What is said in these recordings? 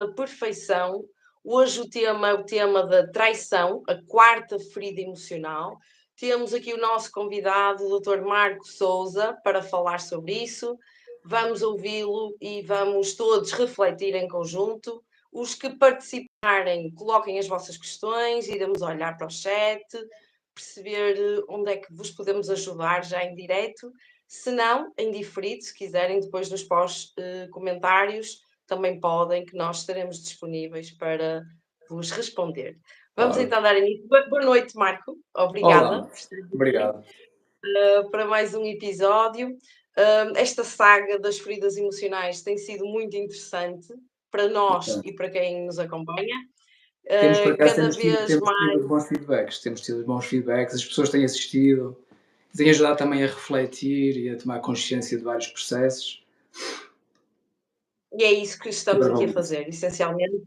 da perfeição. Hoje o tema é o tema da traição, a quarta ferida emocional. Temos aqui o nosso convidado, o Dr. Marco Souza, para falar sobre isso. Vamos ouvi-lo e vamos todos refletir em conjunto. Os que participarem, coloquem as vossas questões, iremos olhar para o chat, perceber onde é que vos podemos ajudar já em direto. Se não, em diferido, se quiserem, depois nos pós-comentários, também podem, que nós estaremos disponíveis para vos responder. Vamos Claro. então dar início. Boa noite, Marco. Obrigada. Olá. Obrigado. Para mais um episódio. Esta saga das feridas emocionais tem sido muito interessante para nós e para quem nos acompanha. Temos, por acaso, Cada vez mais. tido bons feedbacks. Temos tido bons feedbacks, as pessoas têm assistido, têm ajudado também a refletir e a tomar consciência de vários processos. E é isso que estamos aqui a fazer, essencialmente,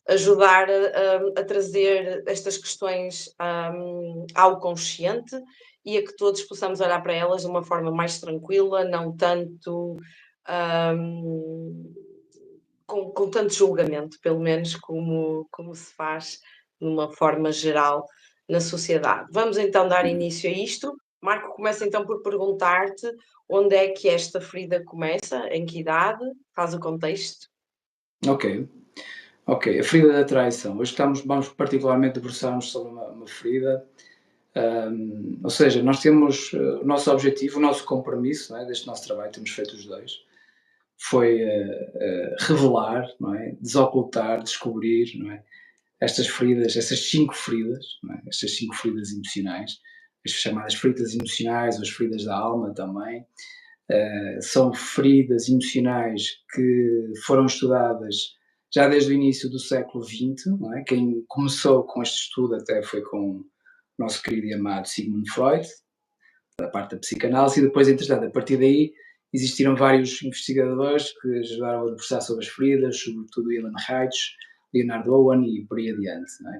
ajudar a trazer estas questões ao consciente e a que todos possamos olhar para elas de uma forma mais tranquila, não tanto com tanto julgamento, pelo menos como se faz de uma forma geral na sociedade. Vamos então dar início a isto. Marco, começa então por perguntar-te onde é que esta ferida começa, em que idade, faz o contexto. Ok, a ferida da traição. Hoje vamos particularmente debruçar-nos sobre uma ferida, ou seja, nós temos o nosso objetivo, o nosso compromisso, não é, deste nosso trabalho, temos feito os dois, foi revelar, não é, desocultar, descobrir, não é, estas feridas, essas 5 feridas, não é, estas 5 feridas emocionais, as chamadas feridas emocionais, ou as feridas da alma também. São feridas emocionais que foram estudadas já desde o início do século XX, não é? Quem começou com este estudo até foi com o nosso querido e amado Sigmund Freud, da parte da psicanálise, e depois, entretanto, a partir daí existiram vários investigadores que ajudaram a debruçar sobre as feridas, sobretudo Ilan Reitz, Leonard Owen e por aí adiante, não é?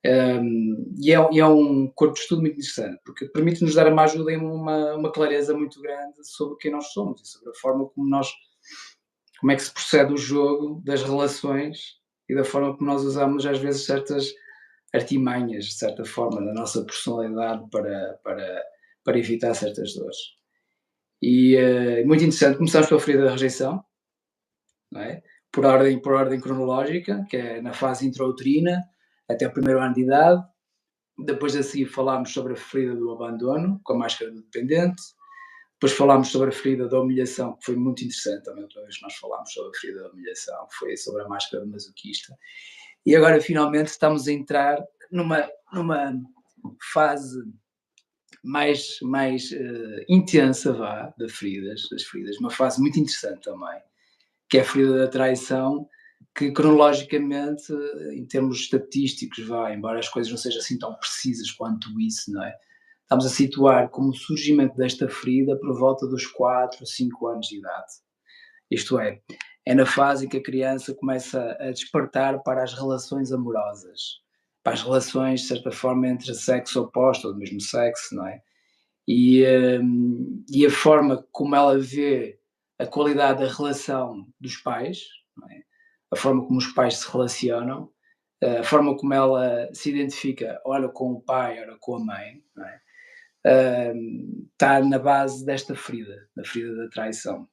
E é um corpo de estudo muito interessante, porque permite-nos dar uma ajuda e uma clareza muito grande sobre quem nós somos e sobre a forma como é que se procede o jogo das relações e da forma como nós usamos às vezes certas artimanhas, de certa forma, da nossa personalidade para evitar certas dores. E muito interessante, começamos pela ferida da rejeição, não é? por ordem cronológica, que é na fase intrauterina, até o primeiro ano de idade. Depois a seguir falámos sobre a ferida do abandono, com a máscara do dependente. Depois falámos sobre a ferida da humilhação, que foi muito interessante também. Outra vez que nós falámos sobre a ferida da humilhação, foi sobre a máscara do masoquista. E agora finalmente estamos a entrar numa fase mais intensa das feridas, uma fase muito interessante também, que é a ferida da traição, que cronologicamente, em termos estatísticos, embora as coisas não sejam assim tão precisas quanto isso, não é? Estamos a situar como o surgimento desta ferida por volta dos 4 ou 5 anos de idade. Isto é na fase em que a criança começa a despertar para as relações amorosas, para as relações, de certa forma, entre sexo oposto ou do mesmo sexo, não é? E a forma como ela vê a qualidade da relação dos pais, não é? A forma como os pais se relacionam, a forma como ela se identifica, ora com o pai, ora com a mãe, não é? Está na base desta ferida, da ferida da traição.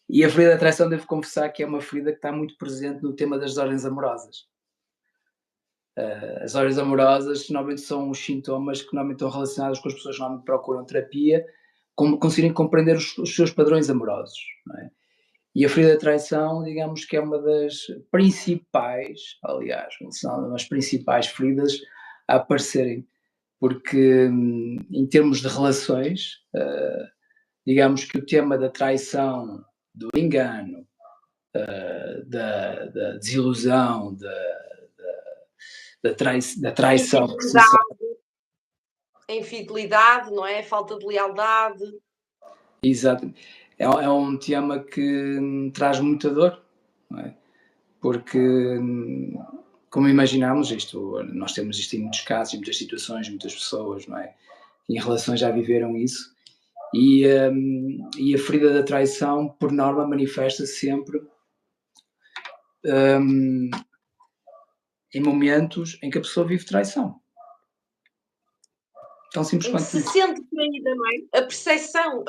E a ferida da traição, devo confessar que é uma ferida que está muito presente no tema das desordens amorosas. As desordens amorosas normalmente são os sintomas que normalmente estão relacionados com as pessoas que normalmente procuram terapia, como conseguirem compreender os seus padrões amorosos, não é? E a ferida da traição, digamos que é uma das principais, aliás, são as principais feridas a aparecerem, porque em termos de relações, digamos que o tema da traição, do engano, da desilusão, da traição. A infidelidade, não é? A falta de lealdade. Exato. É um tema que traz muita dor, não é? Porque, como imaginamos, nós temos isto em muitos casos, em muitas situações, muitas pessoas, não é? Em relações já viveram isso. E a ferida da traição, por norma, manifesta sempre em momentos em que a pessoa vive traição. Tão simples Em que quanto se isso. sente traída, não é? A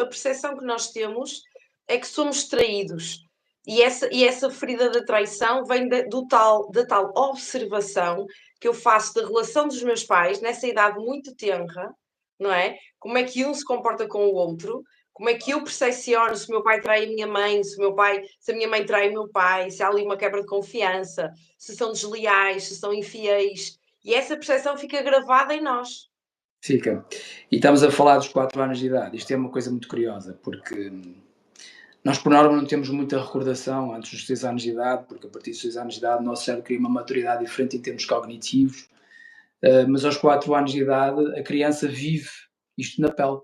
percepção que nós temos é que somos traídos. E essa ferida da traição vem da tal observação que eu faço da relação dos meus pais, nessa idade muito tenra, não é? Como é que um se comporta com o outro, como é que eu percepciono se o meu pai trai a minha mãe, se a minha mãe trai o meu pai, se há ali uma quebra de confiança, se são desleais, se são infiéis. E essa percepção fica gravada em nós. Fica. E estamos a falar dos 4 anos de idade. Isto é uma coisa muito curiosa, porque nós, por norma, não temos muita recordação antes dos 6 anos de idade, porque a partir dos 6 anos de idade o nosso cérebro cria uma maturidade diferente em termos cognitivos, mas aos 4 anos de idade a criança vive isto na pele.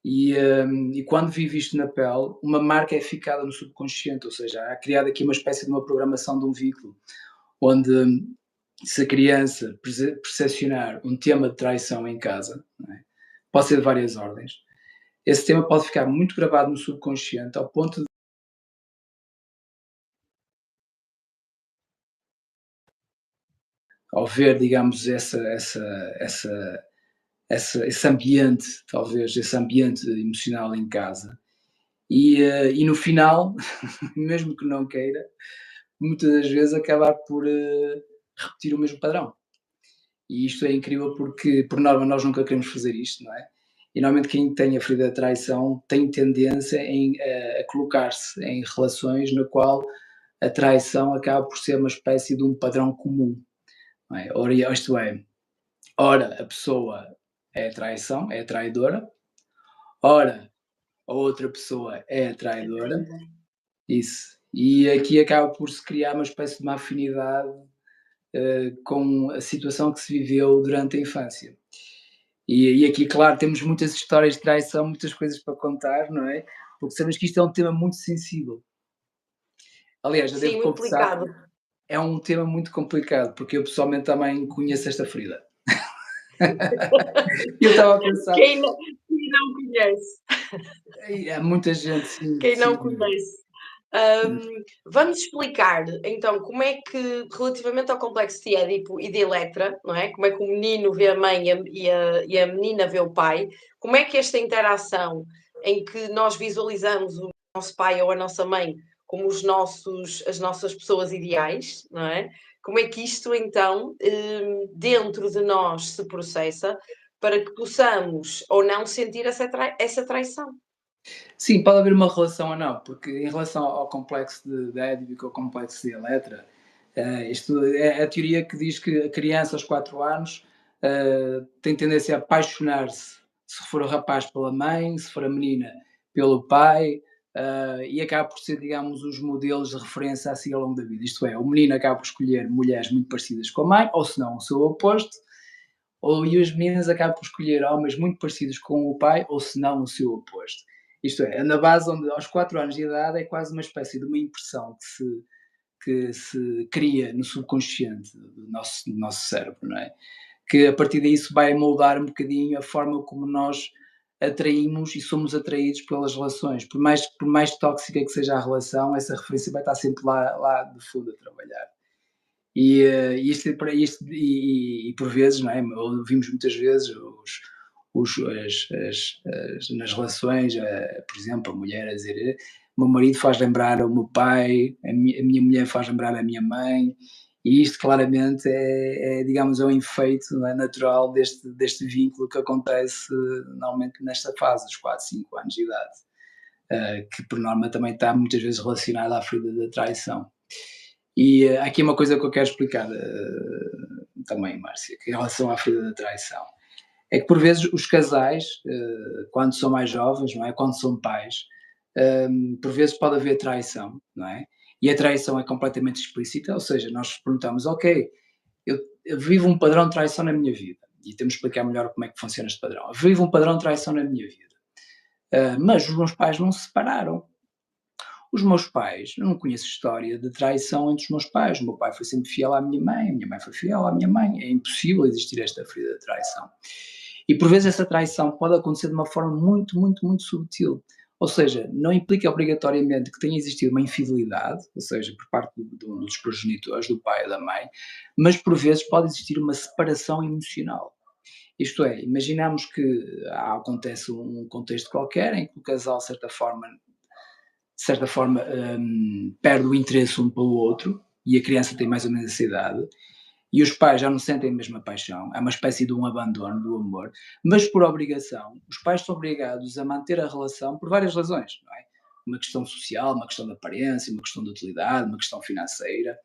E quando vive isto na pele, uma marca é ficada no subconsciente, ou seja, há criado aqui uma espécie de uma programação de um veículo, onde se a criança percepcionar um tema de traição em casa, não é? Pode ser de várias ordens, esse tema pode ficar muito gravado no subconsciente ao ponto de, ao ver, digamos, esse ambiente, talvez, esse ambiente emocional em casa, e no final, mesmo que não queira, muitas das vezes acabar por repetir o mesmo padrão. E isto é incrível porque, por norma, nós nunca queremos fazer isto, não é? E normalmente quem tem a ferida da traição tem tendência a colocar-se em relações na qual a traição acaba por ser uma espécie de um padrão comum, não é? Ora, isto é, ora a pessoa é a traição, é a traidora, ora a outra pessoa é a traidora, isso. E aqui acaba por se criar uma espécie de uma afinidade com a situação que se viveu durante a infância. E aqui, claro, temos muitas histórias de traição, muitas coisas para contar, não é? Porque sabemos que isto é um tema muito sensível. Aliás, eu Sim, devo muito confessar, delicado. é um tema muito complicado, porque eu pessoalmente também conheço esta ferida. Eu estava a pensar, Quem não conhece? há muita gente, sim, Quem sim. não conhece? Vamos explicar então como é que, relativamente ao complexo de Édipo e de Eletra, não é? Como é que o menino vê a mãe e a menina vê o pai, como é que esta interação em que nós visualizamos o nosso pai ou a nossa mãe como as nossas pessoas ideais, não é? Como é que isto então dentro de nós se processa para que possamos ou não sentir essa traição? Sim, pode haver uma relação ou não, porque em relação ao complexo de Édipo e ao complexo de Eletra, isto é a teoria que diz que a criança aos 4 anos tem tendência a apaixonar-se, se for o rapaz pela mãe, se for a menina pelo pai, e acaba por ser, digamos, os modelos de referência assim ao longo da vida. Isto é, o menino acaba por escolher mulheres muito parecidas com a mãe, ou se não, o seu oposto, e as meninas acabam por escolher homens muito parecidos com o pai, ou se não, o seu oposto. Isto é na base onde aos 4 anos de idade é quase uma espécie de uma impressão que se cria no subconsciente do nosso cérebro, não é? Que a partir disso vai moldar um bocadinho a forma como nós atraímos e somos atraídos pelas relações. Por mais tóxica que seja a relação, essa referência vai estar sempre lá de fundo a trabalhar. E por vezes, não é? Ouvimos muitas vezes nas relações, por exemplo, a mulher a dizer: o meu marido faz lembrar o meu pai, a minha mulher faz lembrar a minha mãe, e isto claramente digamos, é um efeito, não é, natural deste vínculo que acontece normalmente nesta fase, dos 4, 5 anos de idade, que por norma também está muitas vezes relacionada à ferida da traição. E há aqui uma coisa que eu quero explicar também, Márcia, que em relação à ferida da traição. É que por vezes os casais, quando são mais jovens, não é? Quando são pais, por vezes pode haver traição, não é? E a traição é completamente explícita, ou seja, nós perguntamos, ok, eu vivo um padrão de traição na minha vida, e temos que explicar melhor como é que funciona este padrão. Eu vivo um padrão de traição na minha vida, mas os meus pais não se separaram. Os meus pais, eu não conheço história de traição entre os meus pais. O meu pai foi sempre fiel à minha mãe, a minha mãe foi fiel à minha mãe. É impossível existir esta ferida de traição. E por vezes essa traição pode acontecer de uma forma muito, muito, muito subtil. Ou seja, não implica obrigatoriamente que tenha existido uma infidelidade, ou seja, por parte dos progenitores, do pai ou da mãe, mas por vezes pode existir uma separação emocional. Isto é, imaginamos que acontece um contexto qualquer em que o casal, de certa forma, perde o interesse um pelo outro, e a criança tem mais ou menos essa idade, e os pais já não sentem a mesma paixão, é uma espécie de um abandono do amor, mas por obrigação, os pais são obrigados a manter a relação por várias razões, não é? Uma questão social, uma questão de aparência, uma questão de utilidade, uma questão financeira.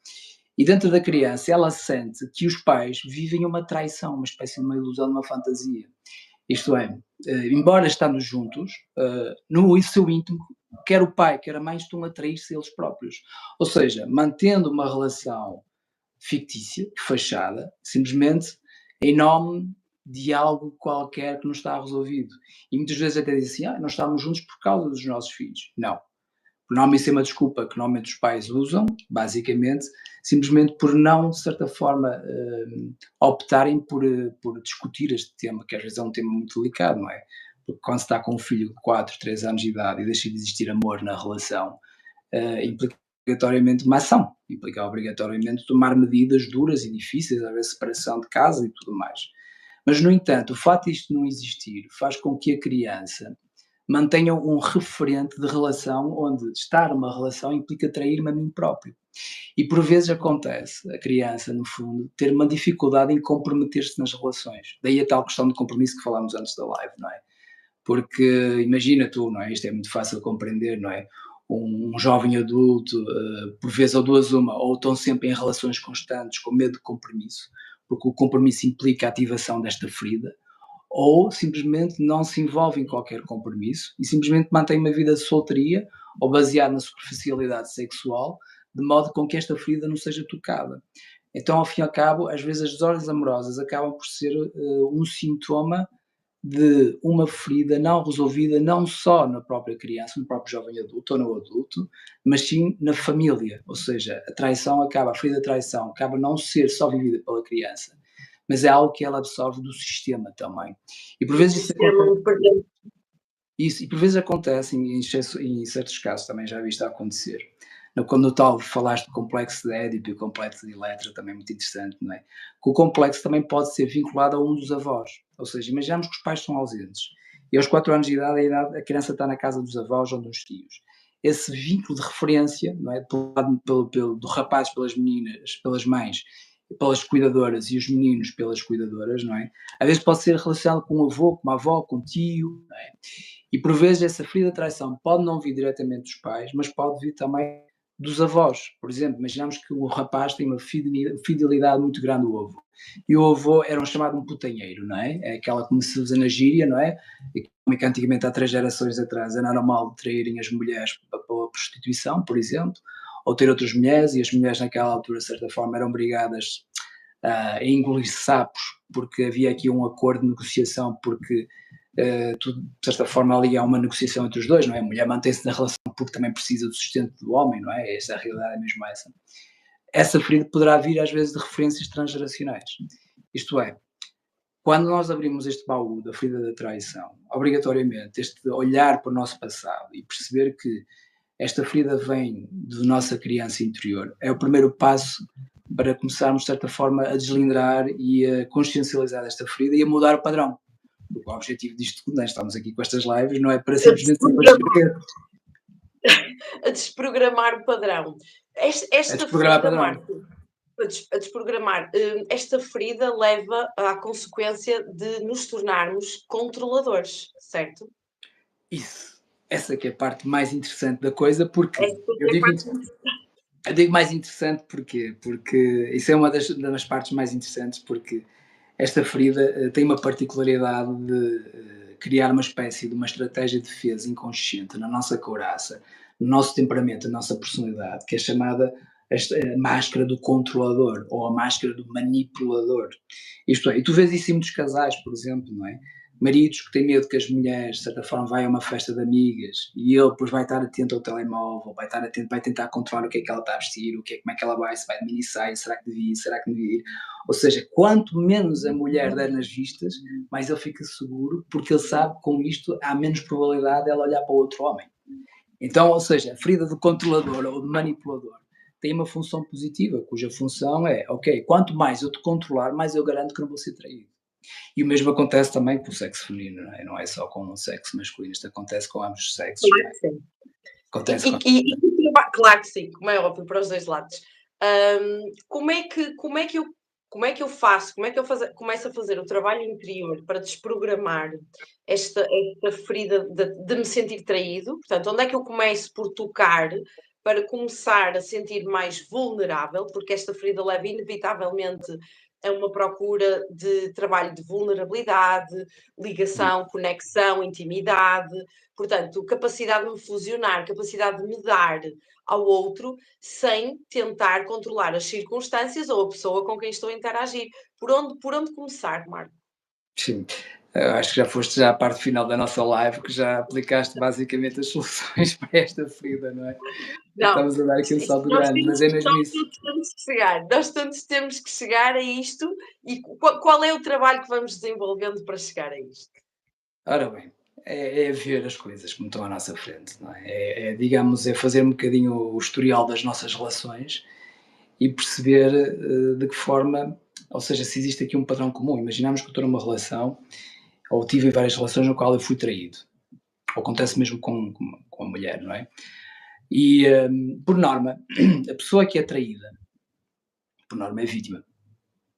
E dentro da criança, ela sente que os pais vivem uma traição, uma espécie de uma ilusão, de uma fantasia. Isto é, embora estando juntos, no seu íntimo, quer o pai, quer a mãe estão a trair-se eles próprios. Ou seja, mantendo uma relação fictícia, fachada, simplesmente em nome de algo qualquer que não está resolvido. E muitas vezes até dizem assim: nós estamos juntos por causa dos nossos filhos. Não. Normalmente isso é uma desculpa que normalmente os pais usam, basicamente, simplesmente por não, de certa forma, optarem por discutir este tema, que às vezes é um tema muito delicado, não é? Porque quando se está com um filho de 4, 3 anos de idade e deixa de existir amor na relação, implica obrigatoriamente uma ação, implica obrigatoriamente tomar medidas duras e difíceis, haver separação de casa e tudo mais. Mas, no entanto, o facto de isto não existir faz com que a criança mantenha um referente de relação onde estar numa relação implica trair-me a mim próprio. E por vezes acontece a criança, no fundo, ter uma dificuldade em comprometer-se nas relações. Daí a tal questão de compromisso que falámos antes da live, não é? Porque imagina tu, não é? Isto é muito fácil de compreender, não é? Um jovem adulto, por vezes ou duas uma, ou estão sempre em relações constantes com medo de compromisso, porque o compromisso implica a ativação desta ferida, ou simplesmente não se envolve em qualquer compromisso e simplesmente mantém uma vida de solteria ou baseada na superficialidade sexual, de modo com que esta ferida não seja tocada. Então, ao fim e ao cabo, às vezes as desordens amorosas acabam por ser um sintoma de uma ferida não resolvida, não só na própria criança, no próprio jovem adulto ou no adulto, mas sim na família. Ou seja, a ferida de traição acaba não ser só vivida pela criança, mas é algo que ela absorve do sistema também. E por O vezes sistema me perdeu. e por vezes acontece, em certos casos também já vi isto a acontecer. Quando o tal falaste do complexo de Édipo e o complexo de Eletra, também é muito interessante, não é? Que o complexo também pode ser vinculado a um dos avós. Ou seja, imaginamos que os pais são ausentes e aos 4 anos de idade, a criança está na casa dos avós ou dos tios. Esse vínculo de referência, não é? Do rapaz pelas meninas, pelas mães, pelas cuidadoras e os meninos pelas cuidadoras, não é? Às vezes pode ser relacionado com um avô, com uma avó, com um tio, não é? E por vezes essa ferida de traição pode não vir diretamente dos pais, mas pode vir também dos avós. Por exemplo, imaginamos que o rapaz tem uma fidelidade muito grande ao avô. E o avô era um chamado um putanheiro, não é? É aquela que se usa na gíria, não é? E como é que antigamente, há 3 gerações atrás, era normal traírem as mulheres para a prostituição, por exemplo, ou ter outras mulheres, e as mulheres naquela altura, de certa forma, eram obrigadas a engolir sapos, porque havia aqui um acordo de negociação, porque tudo, de certa forma, ali há uma negociação entre os dois, não é? A mulher mantém-se na relação porque também precisa do sustento do homem, não é? Essa é a realidade, é mesmo essa. Essa ferida poderá vir, às vezes, de referências transgeracionais. Isto é, quando nós abrimos este baú da ferida da traição, obrigatoriamente, este olhar para o nosso passado e perceber que esta ferida vem da nossa criança interior, é o primeiro passo para começarmos, de certa forma, a deslindrar e a consciencializar esta ferida e a mudar o padrão. Porque o objetivo disto tudo, estamos aqui com estas lives, não é para simplesmente a desprogramar o padrão. Esta ferida, Marco, a desprogramar, esta ferida leva à consequência de nos tornarmos controladores, certo? Isso. Essa que é a parte mais interessante da coisa, porque eu digo mais interessante porque isso é uma das partes mais interessantes, porque esta ferida tem uma particularidade de criar uma espécie de uma estratégia de defesa inconsciente na nossa couraça, no nosso temperamento, na nossa personalidade, que é chamada a máscara do controlador ou a máscara do manipulador. Isto é, e tu vês isso em muitos casais, por exemplo, não é? maridos que têm medo que as mulheres, de certa forma, vai a uma festa de amigas e ele depois vai estar atento ao telemóvel, vai estar atento, vai tentar controlar o que é que ela está a vestir, como é que ela vai, se vai de mini saia, será que devia ir, será que não devia ir. Ou seja, quanto menos a mulher der nas vistas, mais ele fica seguro, porque ele sabe que com isto há menos probabilidade dela olhar para o outro homem. Então, ou seja, a ferida do controlador ou do manipulador tem uma função positiva, cuja função é, ok, quanto mais eu te controlar, mais eu garanto que não vou ser traído. E o mesmo acontece também com o sexo feminino, não é só com o sexo masculino, isto acontece com ambos os sexos. Claro que sim. Acontece claro que sim, como é óbvio, para os dois lados. Como é que eu faço, começo a fazer o trabalho interior para desprogramar esta ferida de me sentir traído? Portanto, onde é que eu começo por tocar para começar a sentir mais vulnerável? Porque esta ferida leva inevitavelmente a uma procura de trabalho de vulnerabilidade, ligação, conexão, intimidade. Portanto, capacidade de me fusionar, capacidade de me dar ao outro sem tentar controlar as circunstâncias ou a pessoa com quem estou a interagir. Por onde começar, Marco? Sim, acho que já foste à parte final da nossa live, que já aplicaste basicamente as soluções para esta ferida, não é? Não, estamos a dar aqui um salto grande, mas é mesmo isso. Nós todos temos que chegar a isto. E qual é o trabalho que vamos desenvolvendo para chegar a isto? Ora bem, é ver as coisas como estão à nossa frente, não é? Digamos, é fazer um bocadinho o historial das nossas relações e perceber de que forma, ou seja, se existe aqui um padrão comum. Imaginamos que eu estou numa relação, ou tive várias relações no qual eu fui traído. Ou acontece mesmo com a mulher, não é? E, por norma, a pessoa que é traída, por norma, é vítima,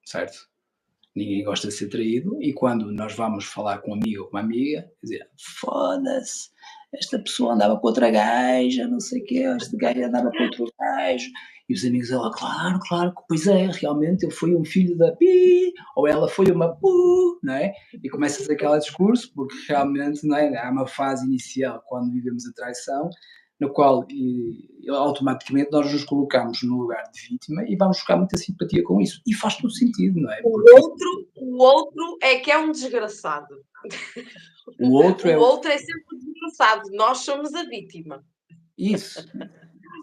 certo? Ninguém gosta de ser traído e quando nós vamos falar com um amigo ou com uma amiga, dizer, foda-se, esta pessoa andava com outra gaja, não sei o quê, este gajo andava com outro gajo. E os amigos, ela, claro, pois é, realmente eu fui um filho da pi, ou ela foi uma pu, não é? E começa-se aquele discurso, porque realmente não é? Há uma fase inicial, quando vivemos a traição, no qual automaticamente nós nos colocamos no lugar de vítima e vamos buscar muita simpatia com isso. E faz todo sentido, não é? O outro é que é um desgraçado. O outro é sempre um desgraçado. Nós somos a vítima. Isso.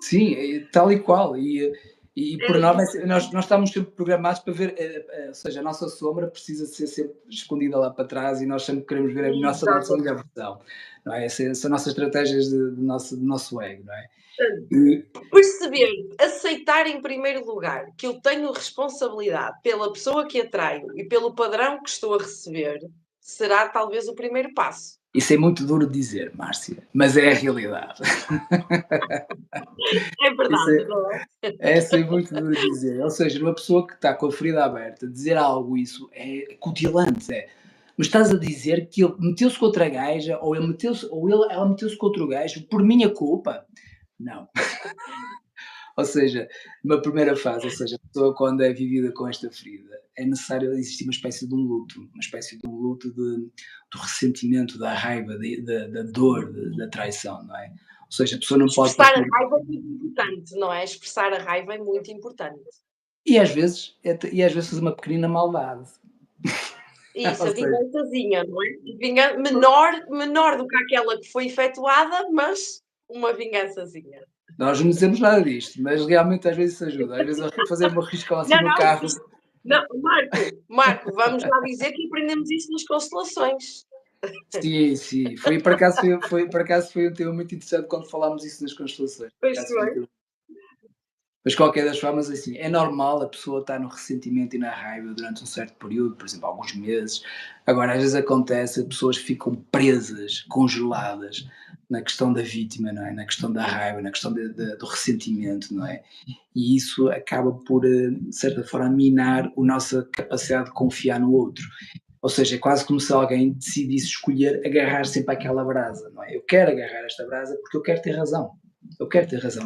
Sim, tal e qual. E por norma, nós estamos sempre programados para ver, ou seja, a nossa sombra precisa ser sempre escondida lá para trás e nós sempre queremos ver a nossa melhor versão. Não é? Essas são nossas estratégias do nosso ego, não é? Perceber, aceitar em primeiro lugar que eu tenho responsabilidade pela pessoa que atraio e pelo padrão que estou a receber, será talvez o primeiro passo. Isso é muito duro de dizer, Márcia, mas é a realidade. É verdade, não é? Essa é muito duro de dizer. Ou seja, uma pessoa que está com a ferida aberta, dizer algo isso é cutilante, mas estás a dizer que ele meteu-se com outra gaja, ou ela meteu-se com outro gajo por minha culpa? Não. Ou seja, numa primeira fase, ou seja, a pessoa quando é vivida com esta ferida, é necessário existir uma espécie de um luto do ressentimento, da raiva, da dor, da traição, não é? Ou seja, a pessoa não pode... Expressar a raiva é muito importante, não é? Expressar a raiva é muito importante. E às vezes fazer uma pequenina maldade. Isso, a vingançazinha, não é? Menor do que aquela que foi efetuada, mas uma vingançazinha. Nós não dizemos nada disto, mas realmente às vezes isso ajuda. Às vezes fazer uma risca assim no carro. Não, Marco, vamos lá dizer que aprendemos isso nas constelações. Sim. Por acaso foi um tema muito interessante quando falámos isso nas constelações. Pois foi. Mas qualquer das formas, assim, é normal a pessoa estar no ressentimento e na raiva durante um certo período, por exemplo, alguns meses. Agora, às vezes acontece, as pessoas ficam presas, congeladas na questão da vítima, não é? Na questão da raiva, na questão do ressentimento, não é? E isso acaba por, de certa forma, minar a nossa capacidade de confiar no outro. Ou seja, é quase como se alguém decidisse escolher agarrar sempre àquela brasa, não é? Eu quero agarrar esta brasa porque eu quero ter razão.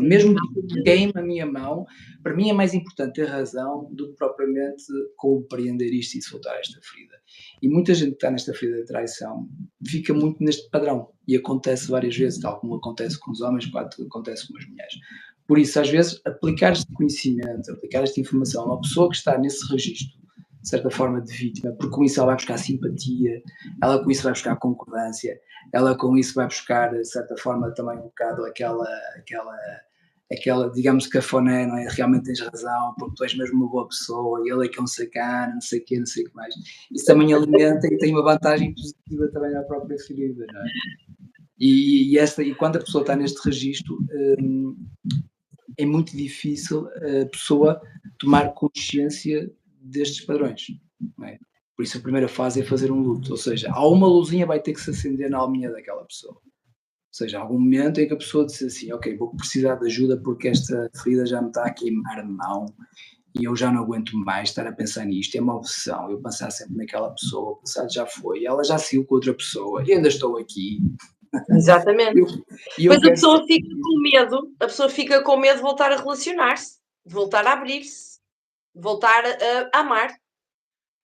Mesmo que queime a minha mão, para mim é mais importante ter razão do que propriamente compreender isto e soltar esta ferida. E muita gente que está nesta ferida de traição fica muito neste padrão e acontece várias vezes, tal como acontece com os homens, acontece com as mulheres. Por isso, às vezes, aplicar este conhecimento, aplicar esta informação a uma pessoa que está nesse registro de certa forma, de vítima, porque com isso ela vai buscar simpatia, ela com isso vai buscar concordância, ela com isso vai buscar, de certa forma, também um bocado aquela, digamos, cafoné, não é? Realmente tens razão, porque tu és mesmo uma boa pessoa, e ele é que é um sacana, não sei o quê, não sei o que mais. Isso também alimenta e tem uma vantagem positiva também na própria ferida, não é? E quando a pessoa está neste registro, é muito difícil a pessoa tomar consciência destes padrões, não é? Por isso a primeira fase é fazer um luto, ou seja, há uma luzinha vai ter que se acender na alminha daquela pessoa. Ou seja, há algum momento em que a pessoa diz assim, ok, vou precisar de ajuda porque esta ferida já me está a queimar a mão e eu já não aguento mais estar a pensar nisto, é uma obsessão, eu pensar sempre naquela pessoa, o passado já foi, ela já saiu com outra pessoa e ainda estou aqui. Exatamente. Mas a pessoa fica ser... com medo, a pessoa fica com medo de voltar a relacionar-se, de voltar a abrir-se, de voltar a amar.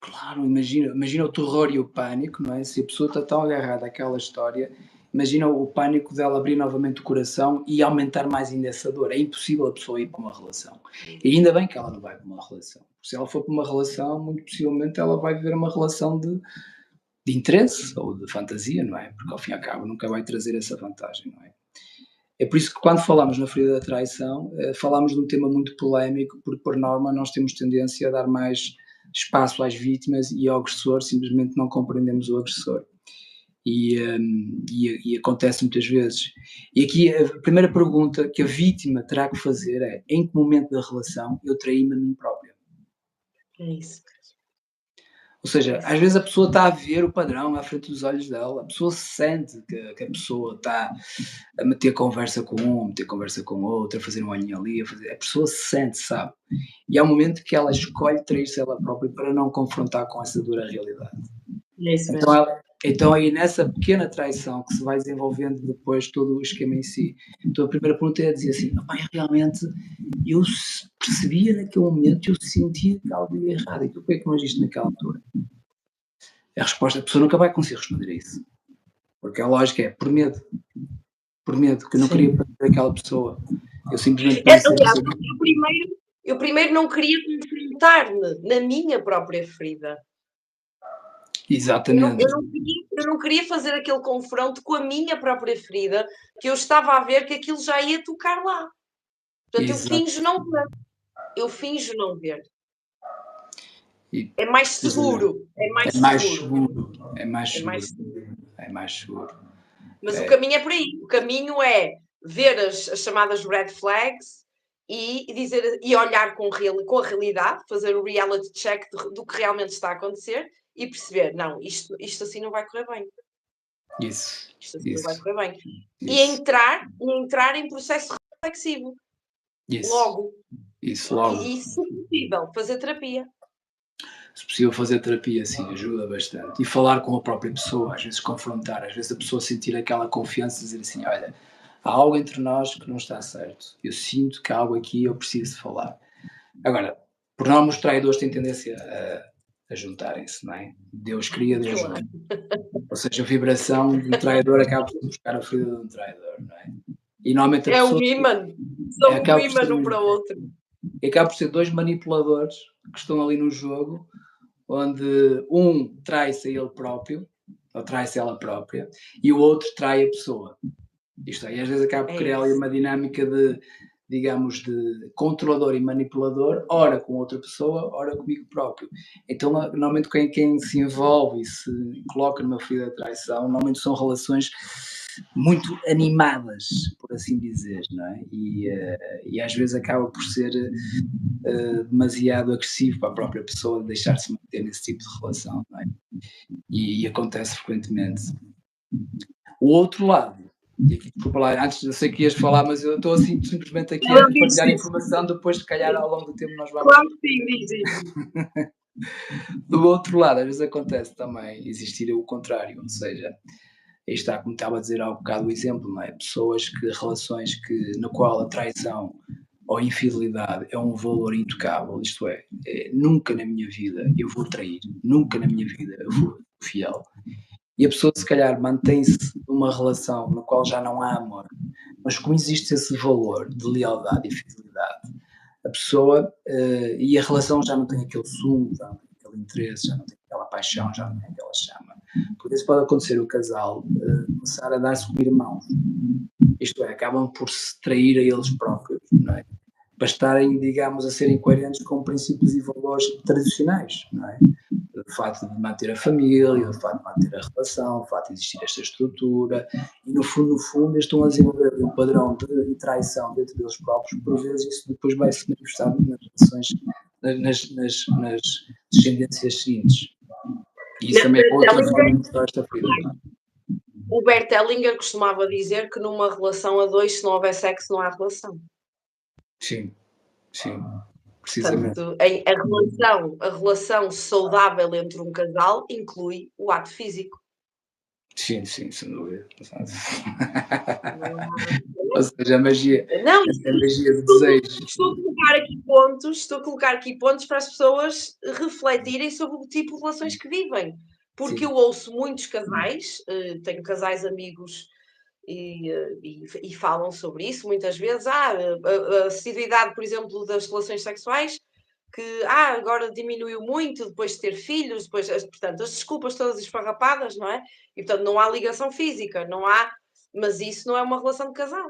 Claro, imagina o terror e o pânico, não é? Se a pessoa está tão agarrada àquela história, imagina o pânico dela abrir novamente o coração e aumentar mais ainda essa dor. É impossível a pessoa ir para uma relação. E ainda bem que ela não vai para uma relação. Se ela for para uma relação, muito possivelmente ela vai viver uma relação de interesse ou de fantasia, não é? Porque ao fim e ao cabo nunca vai trazer essa vantagem, não é? É por isso que quando falamos na ferida da traição, falamos de um tema muito polémico, porque por norma nós temos tendência a dar mais espaço às vítimas e ao agressor simplesmente não compreendemos o agressor. E acontece muitas vezes. E aqui a primeira pergunta que a vítima terá que fazer é: em que momento da relação eu traí-me a mim própria? É isso. Ou seja, às vezes a pessoa está a ver o padrão à frente dos olhos dela, a pessoa sente que a pessoa está a meter conversa com um, a meter conversa com outro, a fazer um olhinho ali, a pessoa sente, sabe? E há um momento que ela escolhe trair-se ela própria para não confrontar com essa dura realidade. É isso mesmo. Então aí nessa pequena traição que se vai desenvolvendo depois todo o esquema em si. Então a primeira pergunta é dizer assim, realmente eu percebia naquele momento, eu sentia que algo ia errado, então por que não agiste naquela altura? A resposta, a pessoa nunca vai conseguir responder a isso. Porque a lógica é por medo, que eu não queria perder aquela pessoa. Eu simplesmente pensei... Aliás, eu primeiro não queria confrontar-me na minha própria ferida. Exatamente. Eu não queria fazer aquele confronto com a minha própria ferida, que eu estava a ver que aquilo já ia tocar lá. Portanto, Exato. eu finjo não ver. E, é mais seguro. É mais seguro. Mas o caminho é por aí. O caminho é ver as chamadas red flags e dizer, e olhar com a realidade, fazer o reality check do que realmente está a acontecer e perceber, não, isto assim não vai correr bem. Isto assim não vai correr bem. E entrar em processo reflexivo. Logo. E se possível, fazer terapia. Se possível fazer terapia, sim, ajuda bastante. E falar com a própria pessoa, às vezes confrontar, às vezes a pessoa sentir aquela confiança e dizer assim, olha, há algo entre nós que não está certo. Eu sinto que há algo aqui, eu preciso de falar. Agora, por norma os traidores têm tendência a juntarem-se, não é? Deus cria, Deus junta. Ou seja, a vibração de um traidor acaba por buscar a ferida de um traidor, não é? E normalmente a pessoa... um imã. São um imã um para o outro. E acaba por ser dois manipuladores que estão ali no jogo, onde um trai-se a ele próprio, ou trai-se ela própria, e o outro trai a pessoa. Isto aí às vezes acaba por criar ali uma dinâmica de, digamos, de controlador e manipulador, ora com outra pessoa, ora comigo próprio. Então, normalmente quem se envolve e se coloca numa ferida de traição, normalmente são relações muito animadas, por assim dizer, não é? E às vezes acaba por ser demasiado agressivo para a própria pessoa deixar-se manter nesse tipo de relação, não é? E acontece frequentemente. O outro lado, e aqui, desculpa lá, antes eu sei que ias falar, mas eu estou assim simplesmente aqui a partilhar informação, depois se calhar ao longo do tempo nós vamos... Claro que sim. Do outro lado, às vezes acontece também existir o contrário, ou seja, aí está, como estava a dizer há um bocado o exemplo, não é? Pessoas relações na qual a traição ou a infidelidade é um valor intocável, isto é, nunca na minha vida eu vou trair, nunca na minha vida eu vou fiel. E a pessoa se calhar mantém-se numa relação na qual já não há amor, mas como existe esse valor de lealdade e fidelidade, a pessoa, e a relação já não tem aquele sumo, já não tem aquele interesse, já não tem aquela paixão, já não tem aquela chama. Por isso pode acontecer o casal começar a dar-se como irmãos. Isto é, acabam por se trair a eles próprios, não é? Para estarem, digamos, a serem coerentes com princípios e valores tradicionais, não é? O facto de manter a família, o facto de manter a relação, o facto de existir esta estrutura, e no fundo, eles estão a desenvolver um padrão de traição dentro deles próprios, por vezes isso depois vai se manifestar nas relações, nas descendências seguintes. E isso também é outra forma de mostrar esta ferida. O Bert Hellinger costumava dizer que numa relação a dois, se não houver sexo, não há relação. Sim, precisamente. Portanto, a relação saudável entre um casal inclui o ato físico. Sim, sem dúvida. Ou seja, a magia, não, a magia do desejo. Estou a colocar aqui pontos para as pessoas refletirem sobre o tipo de relações que vivem. Porque eu ouço muitos casais, tenho casais amigos e falam sobre isso muitas vezes. A assiduidade, por exemplo, das relações sexuais, que agora diminuiu muito depois de ter filhos, portanto, as desculpas todas esfarrapadas, não é? E, portanto, não há ligação física, mas isso não é uma relação de casal.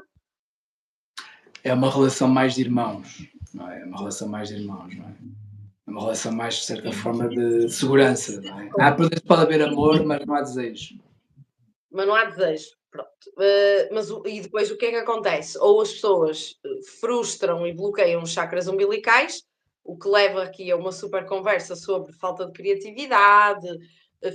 É uma relação mais de irmãos, não é? É uma relação mais de irmãos, não é? É uma relação mais, de certa forma, de segurança, não é? Pode haver amor, mas não há desejo. Mas não há desejo, pronto. E depois o que é que acontece? Ou as pessoas frustram e bloqueiam os chakras umbilicais, o que leva aqui a uma super conversa sobre falta de criatividade,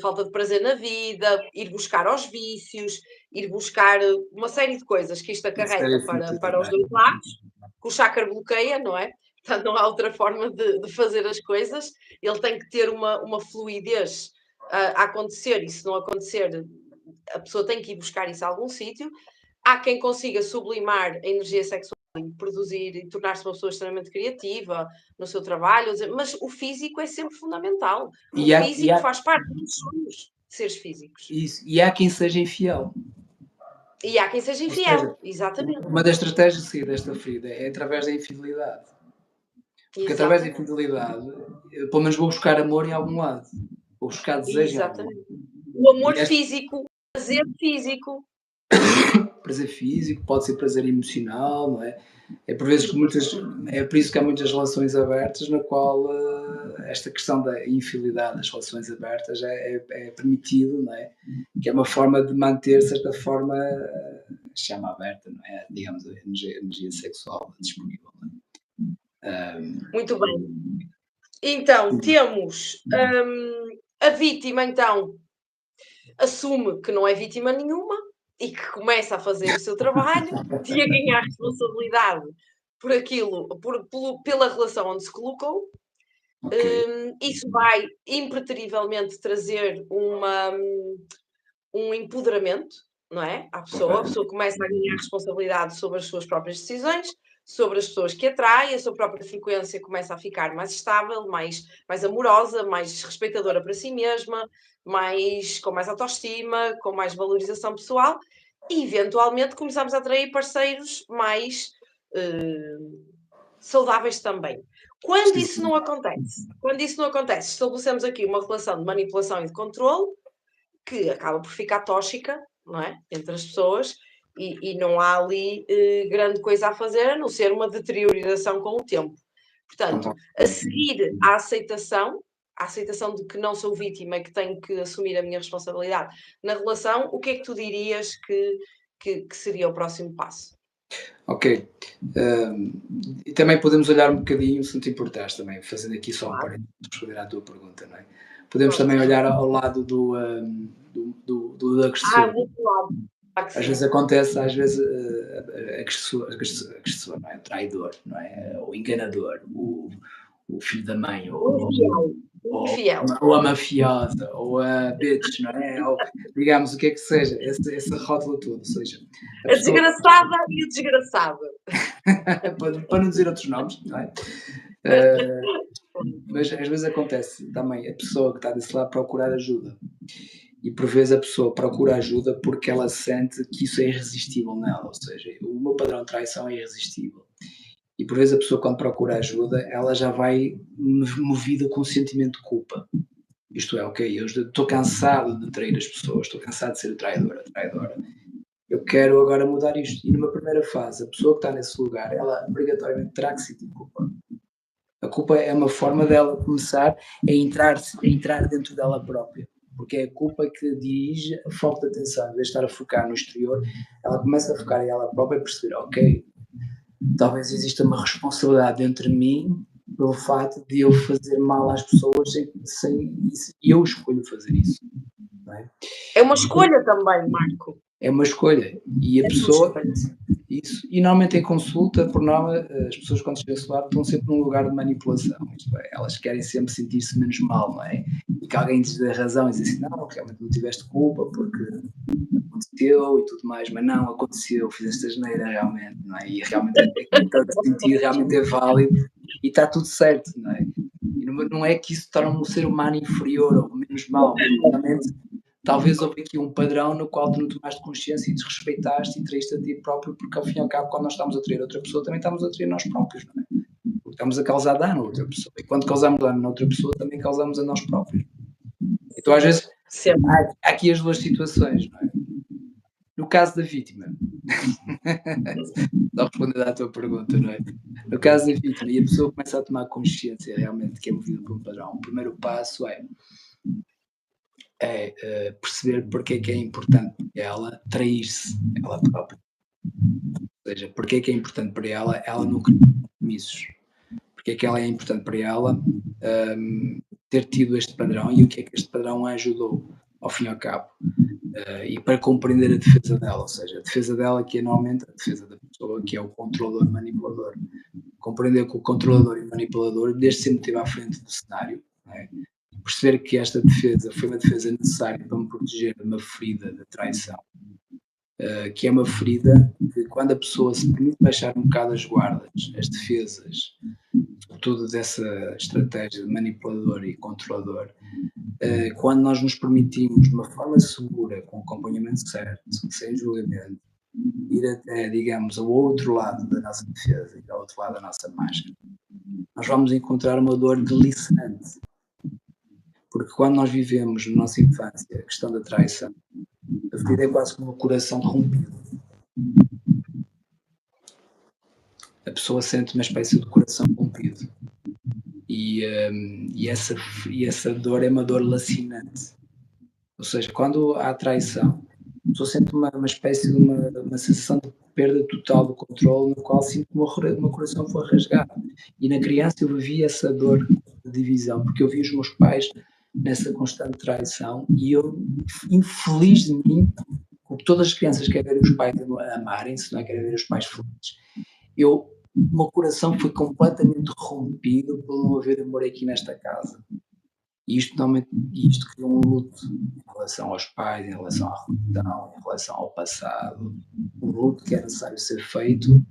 falta de prazer na vida, ir buscar aos vícios, ir buscar uma série de coisas que isto acarreta para os dois lados, que o chakra bloqueia, não é? Portanto, não há outra forma de fazer as coisas. Ele tem que ter uma fluidez a acontecer, e se não acontecer, a pessoa tem que ir buscar isso a algum sítio. Há quem consiga sublimar a energia sexual e produzir e tornar-se uma pessoa extremamente criativa no seu trabalho, mas o físico é sempre fundamental. O físico faz parte dos sonhos de seres físicos. Isso. E há quem seja infiel. E há quem seja infiel, exatamente. Uma das estratégias de sair desta ferida é através da infidelidade. Porque através da infidelidade, pelo menos vou buscar amor em algum lado. Vou buscar desejo. Exatamente. O amor físico, o prazer físico. Prazer físico, pode ser prazer emocional, não é? É por vezes é por isso que há muitas relações abertas na qual esta questão da infidelidade das relações abertas é permitido, não é? Que é uma forma de manter, de certa forma, chama aberta, não é? Digamos, a energia sexual disponível. Não é? Muito bem. Então, temos a vítima, então, assume que não é vítima nenhuma e que começa a fazer o seu trabalho e a ganhar responsabilidade por aquilo, pela relação onde se colocou. Okay. Isso vai impreterivelmente trazer um empoderamento, não é? À pessoa. A pessoa começa a ganhar responsabilidade sobre as suas próprias decisões, sobre as pessoas que atrai, a sua própria frequência começa a ficar mais estável, mais amorosa, mais respeitadora para si mesma, com mais autoestima, com mais valorização pessoal, e eventualmente começamos a atrair parceiros mais saudáveis também. Quando isso não acontece, estabelecemos aqui uma relação de manipulação e de controle que acaba por ficar tóxica, não é? Entre as pessoas, e não há ali grande coisa a fazer, a não ser uma deterioração com o tempo. Portanto, a seguir à aceitação de que não sou vítima e que tenho que assumir a minha responsabilidade na relação, o que é que tu dirias que seria o próximo passo? Ok. E também podemos olhar um bocadinho, se não te importares também, fazendo aqui só um parênteses para responder à tua pergunta, não é? Podemos também olhar ao lado do agressor. Às vezes acontece, agressor, não é? O traidor, não é? O enganador, o filho da mãe, ou a mafiosa, ou a bitch, não é? Ou, digamos, o que é que seja, esse rótulo todo, ou seja... A desgraçada e o desgraçado. para não dizer outros nomes, não é? Mas às vezes acontece também a pessoa que está desse lado procurar ajuda. E por vezes a pessoa procura ajuda porque ela sente que isso é irresistível nela, ou seja, o meu padrão de traição é irresistível. E por vezes a pessoa, quando procura ajuda, ela já vai movida com um sentimento de culpa. Isto é, ok, eu estou cansado de trair as pessoas, estou cansado de ser o traidor, a traidora. Eu quero agora mudar isto. E numa primeira fase, a pessoa que está nesse lugar, ela obrigatoriamente terá que sentir culpa. A culpa é uma forma dela começar a entrar dentro dela própria. Porque é a culpa que dirige a falta de atenção. Em vez de estar a focar no exterior, ela começa a focar em ela própria e perceber, ok, talvez exista uma responsabilidade entre mim pelo fato de eu fazer mal às pessoas e eu escolho fazer isso. Não é? É uma escolha também, Marco. É uma escolha. E a pessoa. Isso. E normalmente em consulta, por norma, as pessoas quando chegam a esse lado estão sempre num lugar de manipulação. Isto é, elas querem sempre sentir-se menos mal, não é? E que alguém lhes dê razão e diz assim, não, realmente não tiveste culpa porque aconteceu e tudo mais, mas não, aconteceu, fizeste a asneira realmente, não é? E realmente aquilo que está a sentir realmente é válido e está tudo certo, não é? E não é que isso torna um ser humano inferior ou menos mal, realmente. Talvez houve aqui um padrão no qual tu não tomaste consciência e desrespeitaste e traíste a ti próprio, porque ao fim e ao cabo, quando nós estamos a trair outra pessoa, também estamos a trair nós próprios, não é? Porque estamos a causar dano a outra pessoa. E quando causamos dano a outra pessoa, também causamos a nós próprios. Então, às vezes, há aqui as duas situações, não é? No caso da vítima, só respondendo à tua pergunta, não é? No caso da vítima, e a pessoa começa a tomar consciência realmente que é movida por um padrão, o primeiro passo é perceber porque é que é importante para ela trair-se ela própria. Ou seja, porque é que é importante para ela não criar compromissos. Porque é que ela é importante para ela ter tido este padrão e o que é que este padrão a ajudou, ao fim e ao cabo. E para compreender a defesa dela, ou seja, a defesa dela que é normalmente a defesa da pessoa que é o controlador manipulador. Compreender que o controlador e o manipulador desde sempre esteve à frente do cenário, não é? Perceber que esta defesa foi uma defesa necessária para me proteger de uma ferida de traição, que é uma ferida que quando a pessoa se permite baixar um bocado as guardas, as defesas, sobretudo dessa estratégia de manipulador e controlador, quando nós nos permitimos de uma forma segura, com o acompanhamento certo, sem julgamento, ir até, digamos, ao outro lado da nossa defesa e ao outro lado da nossa máscara, nós vamos encontrar uma dor deliciante. Porque quando nós vivemos na nossa infância a questão da traição, a ferida é quase como um coração rompido. A pessoa sente uma espécie de coração rompido. E essa dor é uma dor lacinante. Ou seja, quando há traição, a pessoa sente uma espécie de uma sensação de perda total do controle, no qual sinto que o meu coração foi rasgado. E na criança eu vivi essa dor de divisão, porque eu vi os meus pais nessa constante traição e eu, infeliz de mim, porque todas as crianças querem ver os pais amarem-se, não é? Querem ver os pais felizes. O meu coração foi completamente rompido por não haver amor aqui nesta casa. E isto criou um luto em relação aos pais, em relação à relação, em relação ao passado. Um luto que é necessário ser feito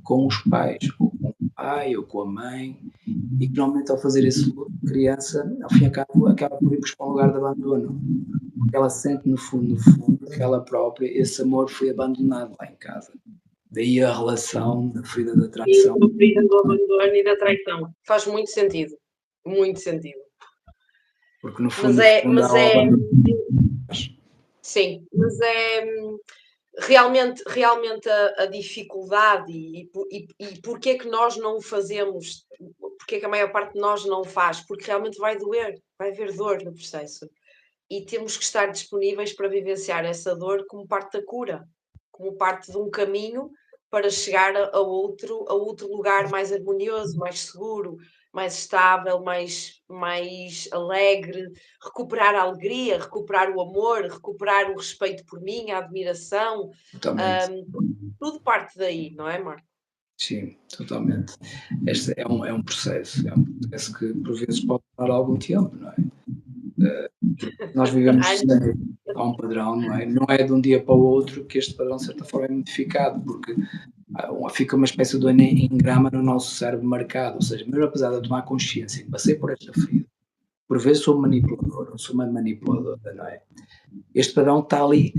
com os pais, ou com o pai, ou com a mãe, e que normalmente ao fazer esse luto, a criança, ao fim e ao cabo, acaba por ir para um lugar de abandono. Porque ela sente no fundo, que ela própria, esse amor foi abandonado lá em casa. Daí a relação da ferida da traição. A ferida do abandono e da traição. Faz muito sentido. Muito sentido. Porque no fundo, sim, mas é realmente a dificuldade e porque é que nós não o fazemos, porque é que a maior parte de nós não o faz, porque realmente vai doer, vai haver dor no processo. E temos que estar disponíveis para vivenciar essa dor como parte da cura, como parte de um caminho para chegar a outro lugar mais harmonioso, mais seguro, mais estável, mais alegre, recuperar a alegria, recuperar o amor, recuperar o respeito por mim, a admiração. Tudo parte daí, não é, Marco? Sim, totalmente. Este é um processo que por vezes pode demorar algum tempo, não é? Nós vivemos há um padrão, não é? Não é de um dia para o outro que este padrão de certa forma é modificado, porque fica uma espécie de engrama no nosso cérebro marcado, ou seja, mesmo apesar de eu tomar consciência que passei por esta ferida, por vezes sou manipulador, ou sou uma manipuladora, não é? Este padrão está ali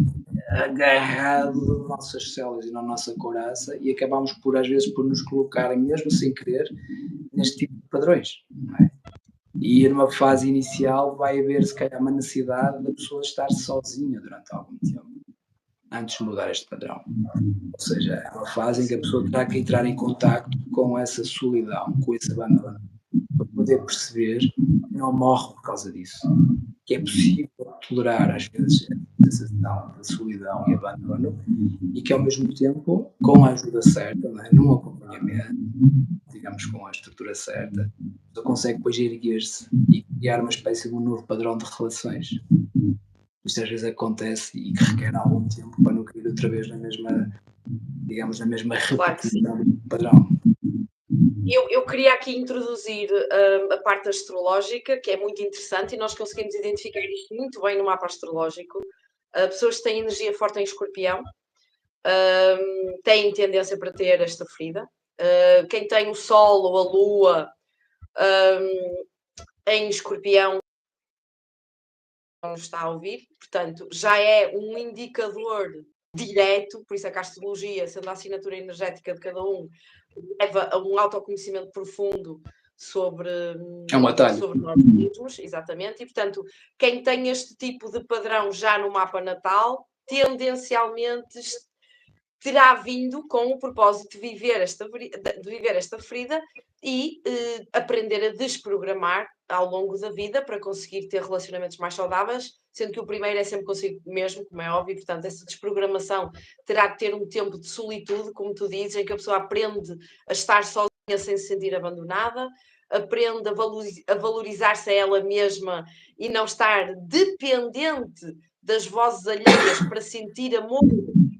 agarrado nas nossas células e na nossa couraça e acabamos por, às vezes, por nos colocar, mesmo sem querer, neste tipo de padrões, não é? E numa fase inicial vai haver, se calhar, uma necessidade da pessoa estar sozinha durante algum tempo, antes de mudar este padrão. Ou seja, é uma fase em que a pessoa terá que entrar em contacto com essa solidão, com esse abandono, para poder perceber que não morre por causa disso, que é possível tolerar às vezes a sensação de solidão e abandono e que ao mesmo tempo, com a ajuda certa, não é? Num acompanhamento, digamos com a estrutura certa, a pessoa consegue depois erguer-se e criar uma espécie de um novo padrão de relações. Isto às vezes acontece e que requer algum tempo para não cair outra vez na mesma, digamos, na mesma repetição do padrão. Eu queria aqui introduzir a parte astrológica, que é muito interessante, e nós conseguimos identificar isto muito bem no mapa astrológico. Pessoas que têm energia forte em Escorpião têm tendência para ter esta ferida. Quem tem o Sol ou a Lua em Escorpião não está a ouvir, portanto, já é um indicador direto, por isso é que a astrologia, sendo a assinatura energética de cada um, leva a um autoconhecimento profundo sobre nós mesmos, exatamente, e portanto, quem tem este tipo de padrão já no mapa natal, tendencialmente terá vindo com o propósito de viver esta ferida e aprender a desprogramar ao longo da vida para conseguir ter relacionamentos mais saudáveis, sendo que o primeiro é sempre consigo mesmo, como é óbvio, portanto, essa desprogramação terá de ter um tempo de solitude, como tu dizes, em que a pessoa aprende a estar sozinha sem se sentir abandonada, aprende a valorizar-se a ela mesma e não estar dependente das vozes alheias para sentir amor,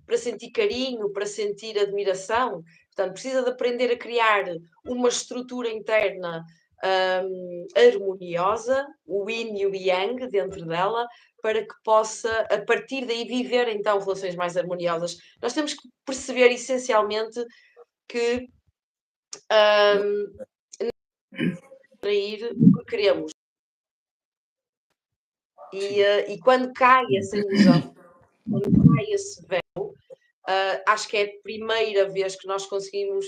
para sentir carinho, para sentir admiração. Portanto, precisa de aprender a criar uma estrutura interna harmoniosa, o yin e o yang dentro dela, para que possa, a partir daí, viver então relações mais harmoniosas. Nós temos que perceber essencialmente que atrair o que queremos. E quando cai essa ilusão, quando cai esse véu, acho que é a primeira vez que nós conseguimos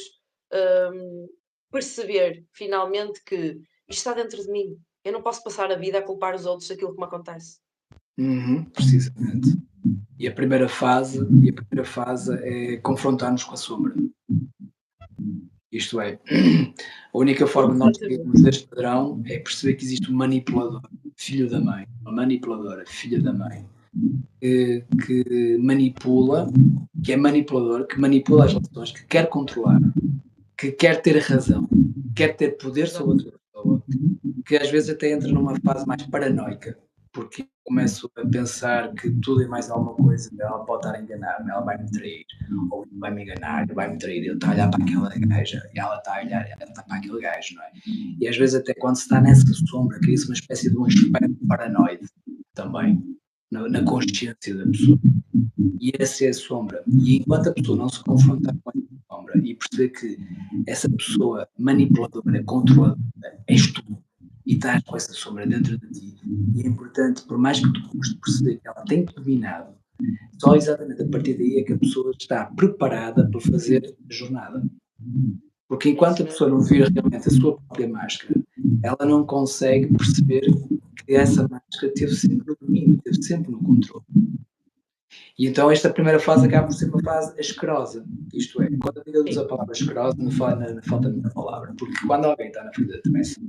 perceber finalmente que isto está dentro de mim. Eu não posso passar a vida a culpar os outros daquilo que me acontece. Precisamente. E a primeira fase é confrontar-nos com a sombra. Isto é, a única forma de nós sairmos deste padrão é perceber que existe um manipulador, filho da mãe, uma manipuladora, filha da mãe, que manipula, que é manipulador, que manipula as relações, que quer controlar, que quer ter razão, quer ter poder sobre outra pessoa, que às vezes até entra numa fase mais paranoica, porque começo a pensar que tudo e mais alguma coisa, ela pode estar a enganar-me, ela vai me trair, ou vai-me enganar, vai-me trair, ele está a olhar para aquela gaja, e ela está a olhar para aquele gajo, não é? E às vezes até quando se está nessa sombra, cria-se uma espécie de um aspecto paranoide também, na consciência da pessoa. E essa é a sombra. E enquanto a pessoa não se confrontar com essa sombra e perceber que essa pessoa manipuladora, controladora, és tu, e estás com essa sombra dentro de ti, e é importante, por mais que tu custe perceber que ela tem-te dominado, só exatamente a partir daí é que a pessoa está preparada para fazer a jornada. Porque enquanto a pessoa não vir realmente a sua própria máscara, ela não consegue perceber que essa máscara teve sempre no domínio, teve sempre no controle. E então esta primeira fase acaba por ser uma fase asquerosa. Isto é, quando eu uso a palavra asquerosa, não falta muita palavra. Porque quando alguém está na ferida de traição,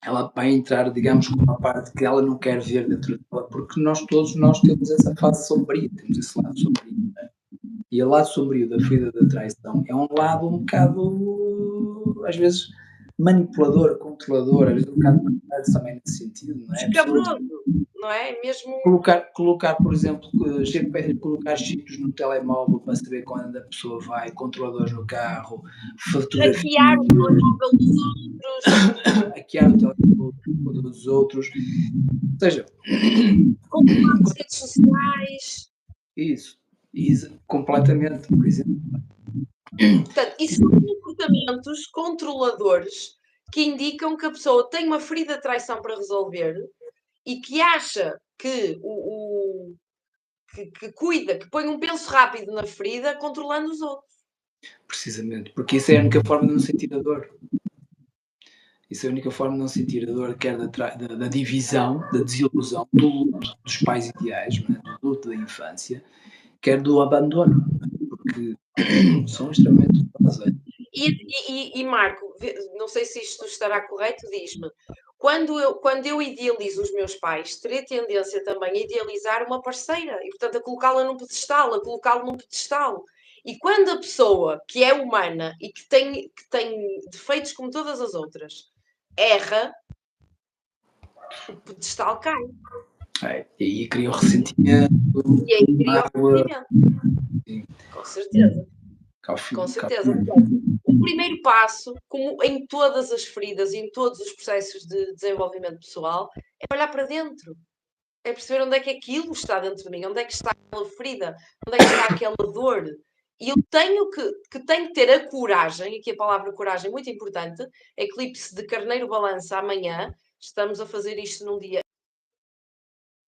ela vai entrar, digamos, com uma parte que ela não quer ver dentro dela, porque todos nós temos essa fase sombria, temos esse lado sombrio. Né? E o lado sombrio da ferida da traição é um lado um bocado, às vezes, manipulador, controlador, às vezes um bocado também nesse sentido, não é? Escabroso, não é? Mesmo colocar, por exemplo, colocar chips no telemóvel para saber quando a pessoa vai, controladores no carro, hackear o telemóvel dos outros, hackear o telemóvel dos outros, ou seja, controlar as redes sociais. Isso, completamente, por exemplo. Portanto, isso são comportamentos controladores que indicam que a pessoa tem uma ferida de traição para resolver e que acha que que cuida, que põe um penso rápido na ferida, controlando os outros. Precisamente, porque isso é a única forma de não sentir a dor. Isso é a única forma de não sentir a dor, quer da divisão, da desilusão, do luto dos pais ideais, não é? Do luto da infância, quer do abandono, porque são extremamente dolorosas. E Marco, não sei se isto estará correto, diz-me. Quando eu idealizo os meus pais, terei tendência também a idealizar uma parceira e, portanto, a colocá-la num pedestal, a colocá-lo num pedestal. E quando a pessoa que é humana e que tem defeitos como todas as outras erra, o pedestal cai. E aí cria o ressentimento, E aí cria o ressentimento. Com certeza. Com certeza. O primeiro passo, como em todas as feridas e em todos os processos de desenvolvimento pessoal, é olhar para dentro. É perceber onde é que aquilo está dentro de mim, onde é que está aquela ferida, onde é que está aquela dor. E eu tenho que ter a coragem, aqui a palavra coragem é muito importante, eclipse de Carneiro Balança amanhã, estamos a fazer isto num dia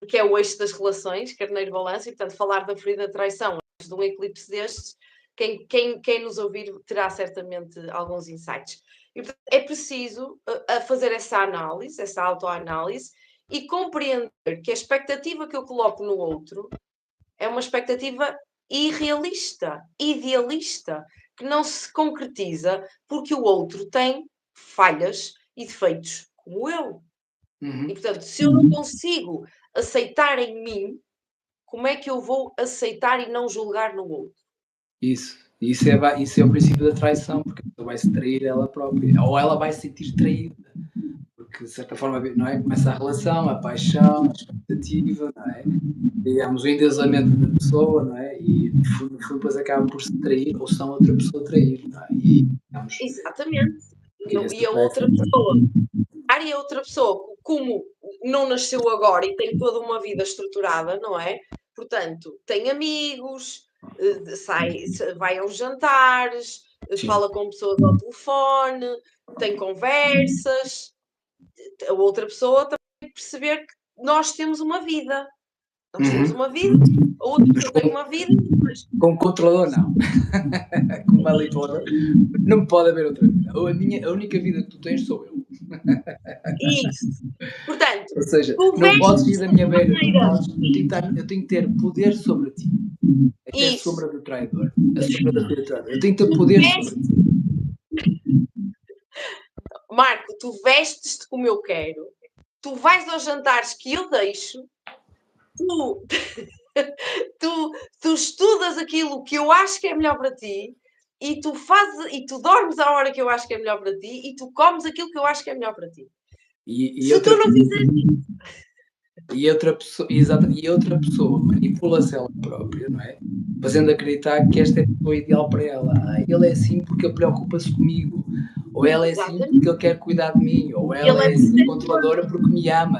que é o eixo das relações, Carneiro Balança, e portanto falar da ferida de traição antes de um eclipse destes, quem nos ouvir terá certamente alguns insights. E, portanto, é preciso fazer essa análise, essa autoanálise, e compreender que a expectativa que eu coloco no outro é uma expectativa irrealista, idealista, que não se concretiza porque o outro tem falhas e defeitos como eu. E, portanto, se eu não consigo aceitar em mim, como é que eu vou aceitar e não julgar no outro? Isso é o princípio da traição, porque ela vai se trair ela própria, ou ela vai se sentir traída, porque de certa forma, não é? Começa a relação, a paixão, a expectativa, não é? Digamos, o endeusamento da pessoa, não é? E no fundo depois acaba por se trair, ou são outra pessoa a trair, não é? E, digamos, exatamente. E a outra pessoa, a outra pessoa, como não nasceu agora e tem toda uma vida estruturada, não é? Portanto, tem amigos, vai aos jantares, sim. fala com pessoas ao telefone, tem conversas. A outra pessoa também tem que perceber que nós temos uma vida. Nós temos uma vida, a outra pessoa tem uma vida. Mas... Com controlador, não. Com manipulador, não pode haver outra vida. A única vida que tu tens sou eu. Isso. Portanto, ou seja, não podes ir da minha beira, eu tenho que ter poder sobre ti. Esta é a sombra do traidor. A sombra do traidor. Eu tenho que ter poder sobre ti. Marco, tu vestes-te como eu quero, tu vais aos jantares que eu deixo, tu estudas aquilo que eu acho que é melhor para ti e tu dormes à hora que eu acho que é melhor para ti e tu comes aquilo que eu acho que é melhor para ti. Se tu não fizeres e outra pessoa manipula-se ela própria, não é? Fazendo acreditar que esta é a pessoa ideal para ela. Ele é assim porque ele preocupa-se comigo. Ou ela é assim porque ele quer cuidar de mim. Ou ela é assim controladora porque me ama.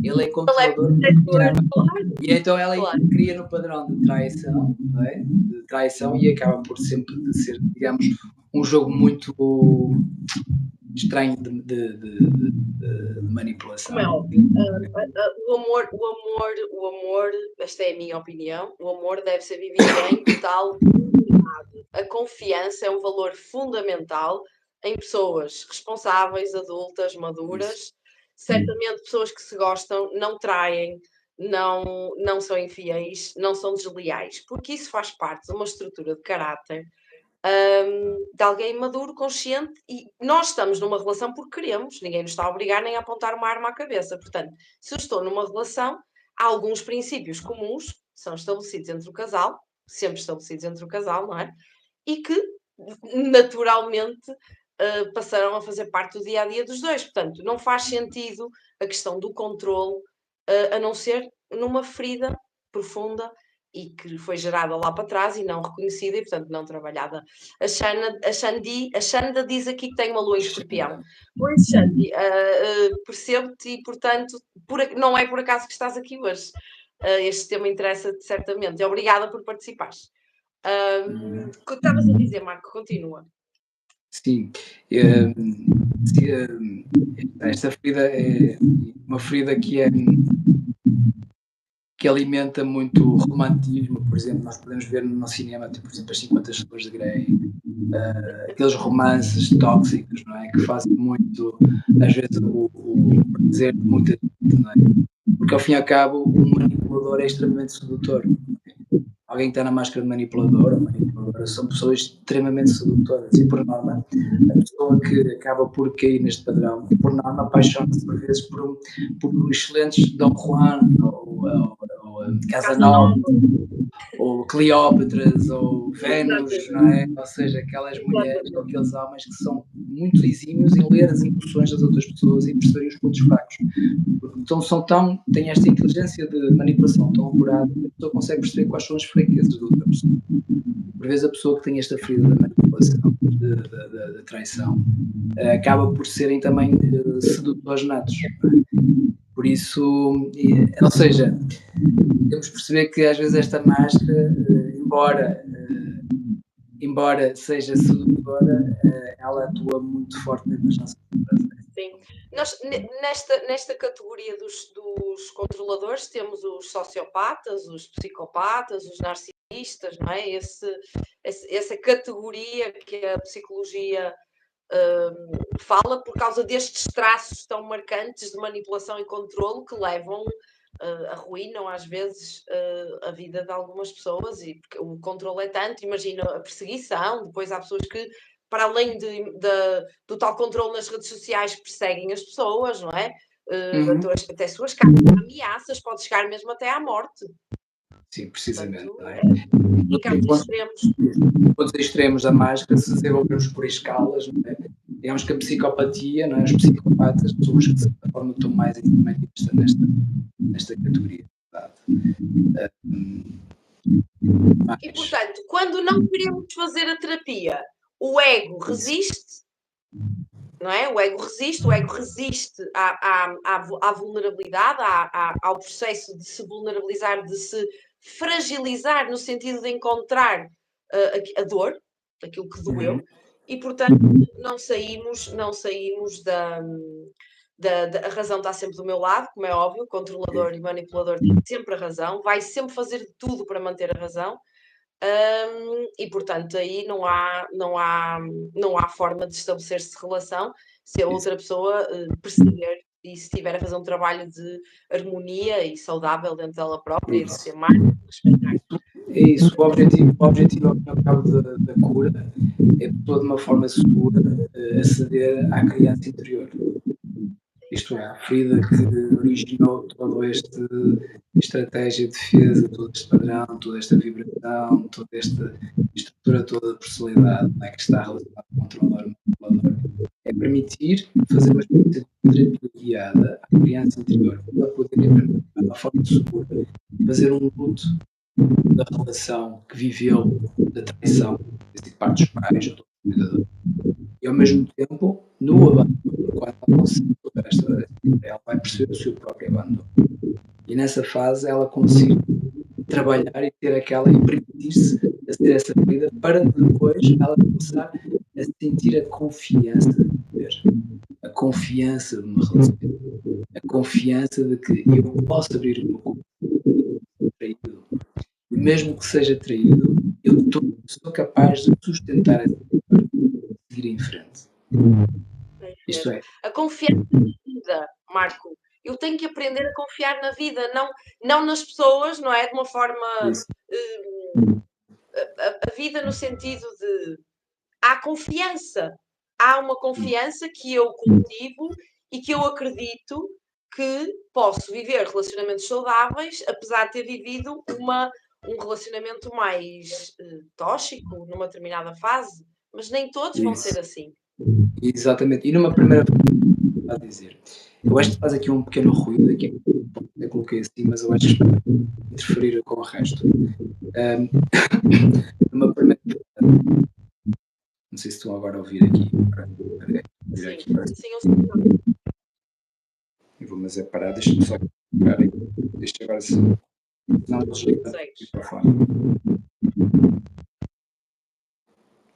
Ele é controlador porque me ama. E então ela cria no padrão de traição, não é? De traição, e acaba por sempre de ser, digamos, um jogo muito estranho de manipulação. Como é óbvio, o amor, esta é a minha opinião, o amor deve ser vivido em total unidade. A confiança é um valor fundamental em pessoas responsáveis, adultas, maduras. Isso. Certamente pessoas que se gostam não traem, não são infiéis, não são desleais, porque isso faz parte de uma estrutura de caráter de alguém maduro, consciente, e nós estamos numa relação porque queremos, ninguém nos está a obrigar nem a apontar uma arma à cabeça. Portanto, se eu estou numa relação, há alguns princípios comuns que são estabelecidos entre o casal, sempre estabelecidos entre o casal, não é? E que naturalmente passarão a fazer parte do dia a dia dos dois. Portanto, não faz sentido a questão do controle, a não ser numa ferida profunda e que foi gerada lá para trás e não reconhecida e, portanto, não trabalhada. A Xanda diz aqui que tem uma lua em escorpião. Pois, Xandi, percebo-te e, portanto, não é por acaso que estás aqui hoje. Este tema interessa-te certamente. Obrigada por participares. O que estavas a dizer, Marco? Continua. Sim. Esta ferida é uma ferida que alimenta muito o romantismo. Por exemplo, nós podemos ver no cinema, por exemplo, as 50 Tons de Grey, aqueles romances tóxicos, não é? Que fazem muito, às vezes, o prazer de muita gente, não é? Porque ao fim e ao cabo, um manipulador é extremamente sedutor. Alguém que está na máscara de manipulador ou manipuladora são pessoas extremamente sedutoras e, por norma, a pessoa que acaba por cair neste padrão, por norma, apaixona-se por vezes por excelentes Dom Juan ou Casanova ou Cleópatras ou Vênus, não é? Ou seja, aquelas mulheres ou aqueles homens que são muito exímios em ler as emoções das outras pessoas e perceber os pontos fracos. Então têm esta inteligência de manipulação tão apurada que a pessoa consegue perceber quais são as fraquezas da outra pessoa. Por vezes a pessoa que tem esta ferida da manipulação, da traição, acaba por serem também sedutores natos. Por isso, ou seja, temos de perceber que às vezes esta máscara, embora seja sedutora, ela atua muito fortemente nas nossas vidas. Sim. Nós, nesta categoria dos controladores, temos os sociopatas, os psicopatas, os narcisistas, não é? Essa categoria que a psicologia fala por causa destes traços tão marcantes de manipulação e controle que levam arruinam às vezes a vida de algumas pessoas, e porque o controle é tanto, imagina a perseguição, depois há pessoas que, para além do tal controle nas redes sociais, perseguem as pessoas, não é? Até suas cartas, ameaças, pode chegar mesmo até à morte. Sim, precisamente. Portanto, não é? Em casos extremos. Todos os extremos da máscara, se desenvolvermos por escalas, não é? Digamos que a psicopatia, não é? Os psicopatas, pessoas que de certa forma estão mais nesta categoria. E portanto, quando não queremos fazer a terapia, o ego resiste, não é? O ego resiste à vulnerabilidade, ao processo de se vulnerabilizar, de se fragilizar, no sentido de encontrar a dor, aquilo que doeu, e portanto não saímos a razão está sempre do meu lado, como é óbvio, controlador e manipulador tem sempre a razão, vai sempre fazer de tudo para manter a razão. E portanto aí não há forma de estabelecer-se relação se a outra pessoa perceber e se estiver a fazer um trabalho de harmonia e saudável dentro dela própria e de ser mais respeitar. É isso, o objetivo ao cabo da cura é de toda uma forma segura aceder à criança interior. Isto é, a ferida que originou toda esta estratégia de defesa, todo este padrão, toda esta vibração, toda esta estrutura toda de personalidade, né, que está relacionada com o controlador manipulador, é permitir fazer uma experiência de terapia guiada à criança interior, para poder aprender de uma forma segura, fazer um luto da relação que viveu, da traição, de parte dos pais ou do cuidador. E ao mesmo tempo, no abandono, quando ela consegue superar ela vai perceber o seu próprio abandono. E nessa fase ela consegue trabalhar e ter aquela e permitir-se ter essa vida para depois ela começar a sentir a confiança de viver, a confiança de uma relação, a confiança de que eu posso abrir o meu corpo traído. E mesmo que seja traído, eu sou capaz de sustentar essa vida e seguir em frente. Isto é. A confiança na vida, Marco. Eu tenho que aprender a confiar na vida, não nas pessoas, não é? De uma forma. A vida no sentido de. Há confiança. Há uma confiança que eu cultivo e que eu acredito que posso viver relacionamentos saudáveis, apesar de ter vivido um relacionamento mais tóxico numa determinada fase. Mas nem todos vão ser assim. Exatamente. E numa primeira a dizer, eu acho que faz aqui um pequeno ruído aqui, eu coloquei assim, mas eu acho que está a interferir com o resto. Numa primeira, não sei se estão agora a ouvir aqui. Sim, eu sei. Eu vou, mas é parar, deixa-me só pegar aí. Deixa agora se não chega aqui para fora.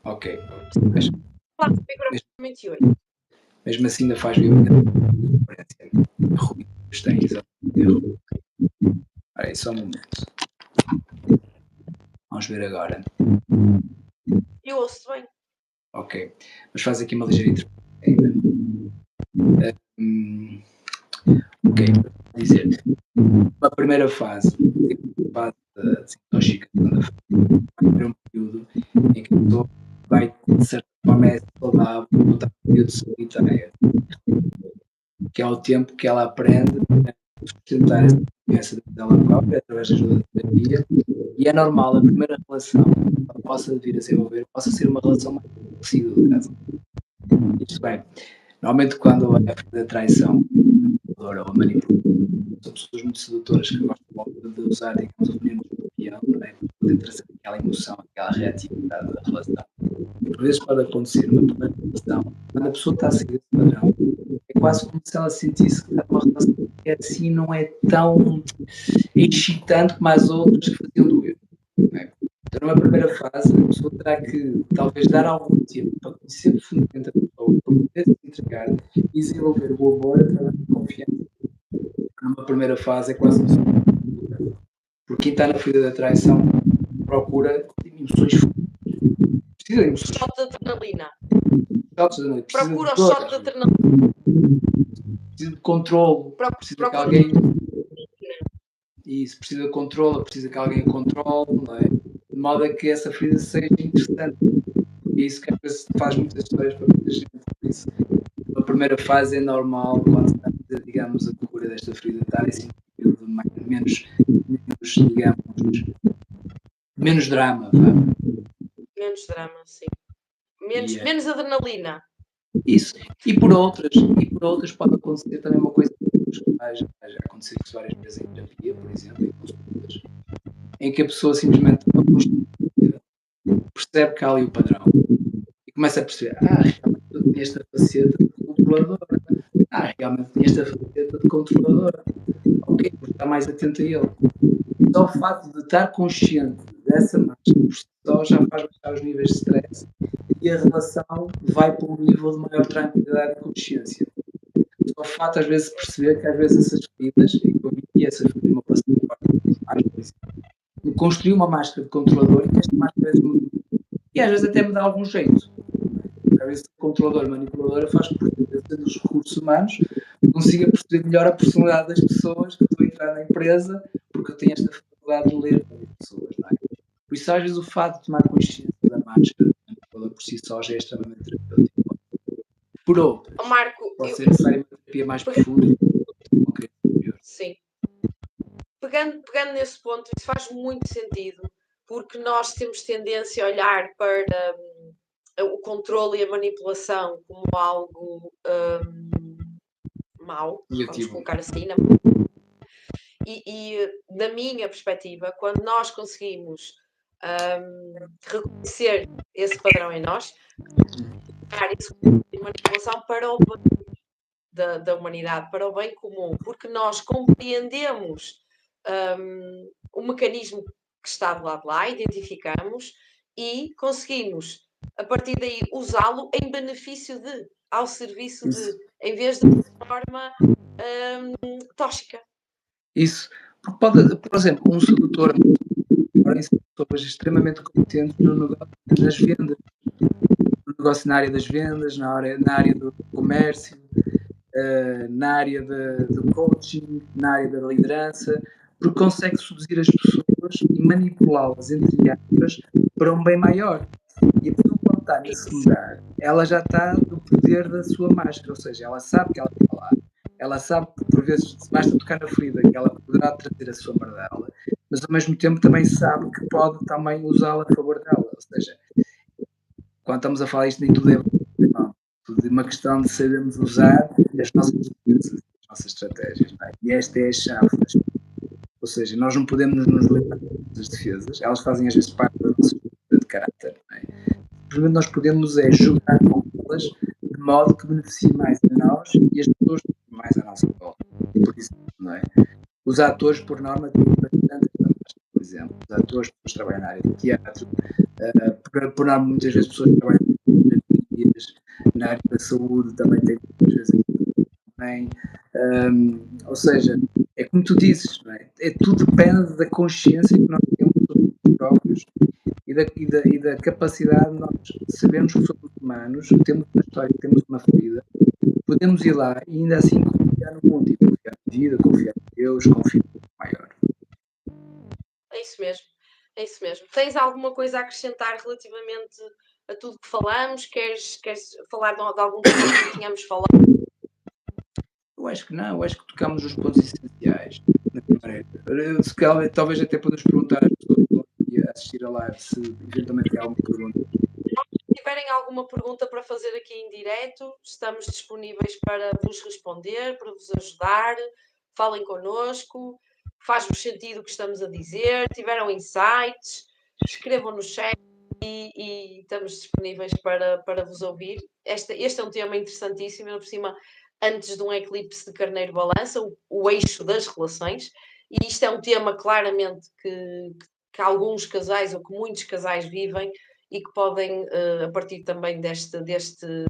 Ok. Mesmo assim ainda faz vibrar. Ruídos têm exatamente. Espera aí, só um momento. Vamos ver agora. Eu ouço bem. Ok, mas faz aqui uma ligeira intervenção. Ok, dizer, uma primeira fase da desintoxicação vai ter um período em que a pessoa vai, de certa forma, é saudável, não está no período solitário, que é o tempo que ela aprende a sustentar essa confiança dela própria através da ajuda da terapia, e é normal a primeira relação que ela possa vir a desenvolver possa ser uma relação mais flexível do caso. Isto bem, normalmente quando é a traição ou a manipulação, são pessoas muito sedutoras que gostam de usar, digamos, o veneno do escorpião, não é? Para poder trazer aquela emoção, aquela reatividade da relação. E por vezes pode acontecer uma primeira relação, quando a pessoa está a seguir esse padrão, é quase como se ela sentisse que está numa relação que assim não é tão excitante como as outras que faziam doer. É? Então, numa primeira fase, a pessoa terá que talvez dar algum tempo para conhecer profundamente a pessoa, para poder se entregar e desenvolver o amor através da confiança. Numa primeira fase é quase como porque quem está na ferida da traição procura emoções fortes. Precisa de emoções. Shot de adrenalina. Procura o shot de adrenalina. Precisa de controle. Precisa que alguém. Isso, precisa de controle, precisa que alguém controle, não é? De modo a que essa ferida seja interessante. E isso que às vezes faz muitas histórias para muita gente. Por isso, a primeira fase é normal quando está, digamos, a cura desta ferida estar assim menos, digamos, menos drama. Menos drama, sim. Menos adrenalina. Isso. E por outras pode acontecer também uma coisa que já aconteceu isso várias vezes em terapia, por exemplo, em que a pessoa simplesmente percebe que há ali o padrão e começa a perceber, realmente eu tinha esta faceta de controladora, realmente tinha esta faceta de controladora, ok, vou estar mais atento a ele. Só o facto de estar consciente dessa máscara por si só já faz baixar os níveis de stress e a relação vai para um nível de maior tranquilidade e consciência. Só o facto às vezes de perceber que às vezes essas feridas, e eu vi essa ferida uma passagem mais, por exemplo, construir uma máscara de controlador e que esta máscara é muito... E às vezes até me dá algum jeito. Às vezes o controlador, manipuladora faz por dos recursos humanos consiga perceber melhor a personalidade das pessoas que estão a entrar na empresa, porque eu tenho esta facilidade de ler as pessoas, não é? Por isso, às vezes, o fato de tomar consciência da máscara por si só já é extremamente terapêutico. Por outro, Marco, pode ser necessário uma terapia mais profunda. Sim. Pegando nesse ponto, isso faz muito sentido, porque nós temos tendência a olhar para o controle e a manipulação como algo mau, vamos colocar assim, não? E da minha perspectiva, quando nós conseguimos reconhecer esse padrão em nós, criar isso de manipulação para o bem da humanidade, para o bem comum, porque nós compreendemos o mecanismo que está do lado de lá, identificamos e conseguimos, a partir daí, usá-lo em benefício ao serviço em vez de forma tóxica. Isso. Porque pode, por exemplo, um sedutor pessoas extremamente competentes no negócio das vendas, no negócio na área das vendas, na área do comércio, na área do coaching, na área da liderança, porque consegue seduzir as pessoas e manipulá-las, entre aspas, para um bem maior. E a pessoa, quando está nesse lugar, ela já está no poder da sua máscara, ou seja, ela sabe que ela está lá, ela sabe que por vezes basta tocar na ferida que ela poderá trazer a sua mardela, mas ao mesmo tempo também sabe que pode também usá-la a favor dela, ou seja, quando estamos a falar isto nem tudo é uma questão de sabermos usar as nossas estratégias, não é? E esta é a chave, ou seja, nós não podemos nos lembrar das defesas, elas fazem às vezes parte da nossa estrutura de caráter, não é? Simplesmente nós podemos jogar com elas de modo que beneficie mais a nós e as pessoas mais à nossa volta. E por isso, não é? Os atores, por norma, têm bastante, por exemplo, os atores que trabalham na área do teatro, por norma, muitas vezes pessoas que trabalham na área da saúde também têm muitas vezes também. Ou seja, é como tu dizes, não é? Tudo depende da consciência que nós temos sobre nós próprios e da capacidade de nós sabermos que somos humanos, que temos uma história, que temos uma ferida, podemos ir lá e ainda assim confiar no mundo, e confiar na vida, confiar em Deus, confiar no maior. É isso mesmo, é isso mesmo. Tens alguma coisa a acrescentar relativamente a tudo que falamos? Queres falar de algum tema que não tínhamos falado? Eu acho que não, eu acho que tocamos os pontos essenciais. Se calhar, talvez até podemos perguntar às pessoas que estão a assistir a live se eventualmente há alguma pergunta. Se tiverem alguma pergunta para fazer aqui em direto, estamos disponíveis para vos responder, para vos ajudar. Falem connosco, faz-vos sentido o que estamos a dizer, tiveram insights, escrevam no chat e estamos disponíveis para vos ouvir. Este é um tema interessantíssimo, por cima, antes de um eclipse de Carneiro Balança, o eixo das relações, e isto é um tema claramente que alguns casais, ou que muitos casais vivem, e que podem, a partir também deste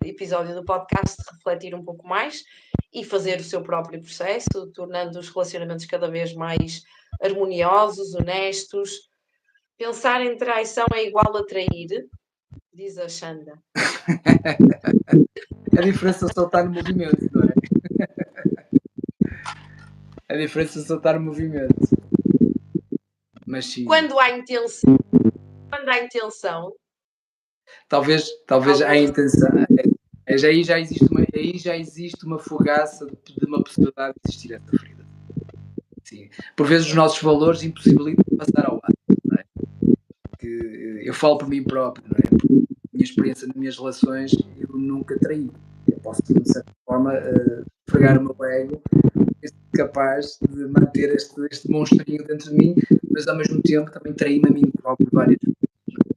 episódio do podcast, refletir um pouco mais e fazer o seu próprio processo, tornando os relacionamentos cada vez mais harmoniosos, honestos. Pensar em traição é igual a trair, diz a Xanda. A diferença só está no movimento, não é? A diferença só está no movimento. Mas sim. Quando há intenção. Talvez a intenção. Aí já existe uma fogaça de uma possibilidade de existir essa ferida. Sim. Por vezes os nossos valores impossibilitam passar ao lado. Não é? Que eu falo por mim próprio, não é? Por minha experiência nas minhas relações, eu nunca traí. Eu posso, de certa forma, fregar o meu ego, ser capaz de manter este monstrinho dentro de mim, mas ao mesmo tempo também traí-me a mim próprio várias vezes.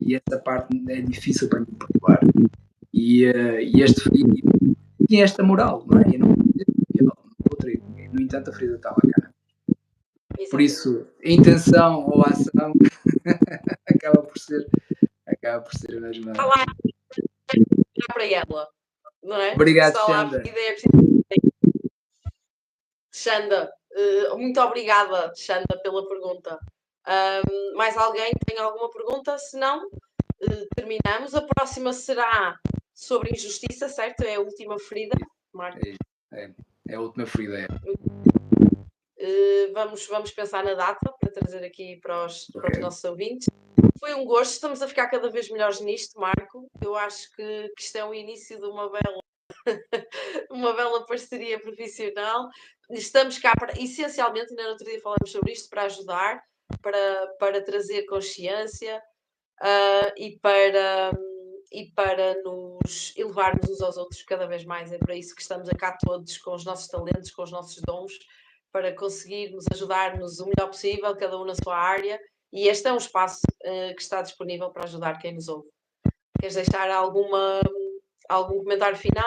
E essa parte é difícil para mim perdoar. E tinha esta moral, não é? Eu não vou trair ninguém. No entanto, a ferida estava cá. Por isso, a intenção ou a ação acaba por ser a mesma. Falar para ela, não é? Obrigado, Xanda. Xanda, muito obrigada, Xanda, pela pergunta. Mais alguém tem alguma pergunta? Se não, terminamos. A próxima será sobre injustiça, certo? É a última ferida, Marco? É a última ferida. Vamos pensar na data para trazer aqui para os nossos ouvintes. Foi um gosto, estamos a ficar cada vez melhores nisto, Marco. Eu acho que isto é o início de uma bela parceria profissional. Estamos cá para, essencialmente, ainda no outro dia falamos sobre isto, para ajudar, para trazer consciência e para nos elevarmos uns aos outros cada vez mais. É para isso que estamos cá todos, com os nossos talentos, com os nossos dons, para conseguirmos ajudar-nos o melhor possível, cada um na sua área. E este é um espaço que está disponível para ajudar quem nos ouve. Queres deixar algum comentário final?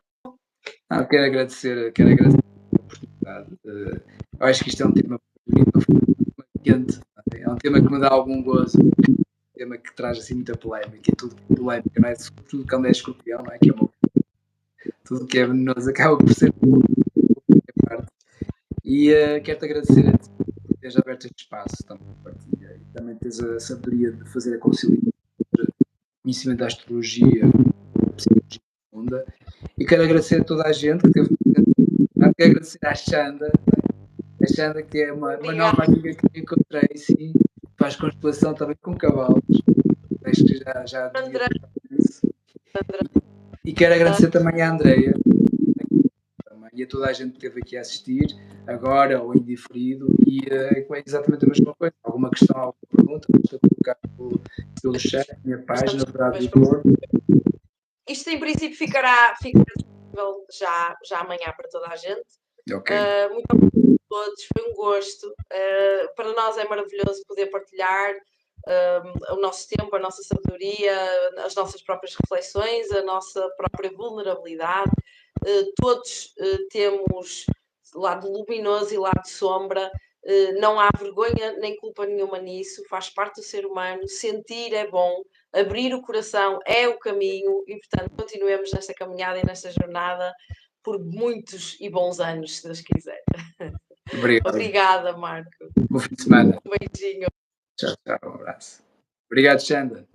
Quero agradecer a oportunidade. Eu acho que isto é um tema quente, é um tema que me dá algum gozo, é um tema que traz assim muita polémica, e tudo que é polémica, não é? Tudo quando é escorpião, não é? Que é tudo que é venenoso acaba por ser parte. E quero-te agradecer por teres aberto este espaço também para partilha, e também teres a sabedoria de fazer a conciliação entre conhecimento da astrologia, psicologia profunda. E quero agradecer a toda a gente que teve. Quero agradecer à Xanda, que é uma nova amiga que encontrei, sim, faz constelação também com cavalos. Acho que já devia isso. E quero agradecer também à Andreia e a toda a gente que esteve aqui a assistir, agora ou indiferido, e é exatamente a mesma coisa. Alguma questão, alguma pergunta, estou a colocar pelo chat, minha página, Verdade do Amor. Isto em princípio ficará disponível já amanhã para toda a gente. Okay. Muito obrigado a todos, foi um gosto. Para nós é maravilhoso poder partilhar o nosso tempo, a nossa sabedoria, as nossas próprias reflexões, a nossa própria vulnerabilidade. Todos temos lado luminoso e lado sombra. Não há vergonha nem culpa nenhuma nisso, faz parte do ser humano. Sentir é bom, abrir o coração é o caminho e, portanto, continuemos nesta caminhada e nesta jornada por muitos e bons anos, se Deus quiser. Obrigado. Obrigada, Marco. Bom fim de semana. Um beijinho. Tchau, um abraço. Obrigado, Xanda.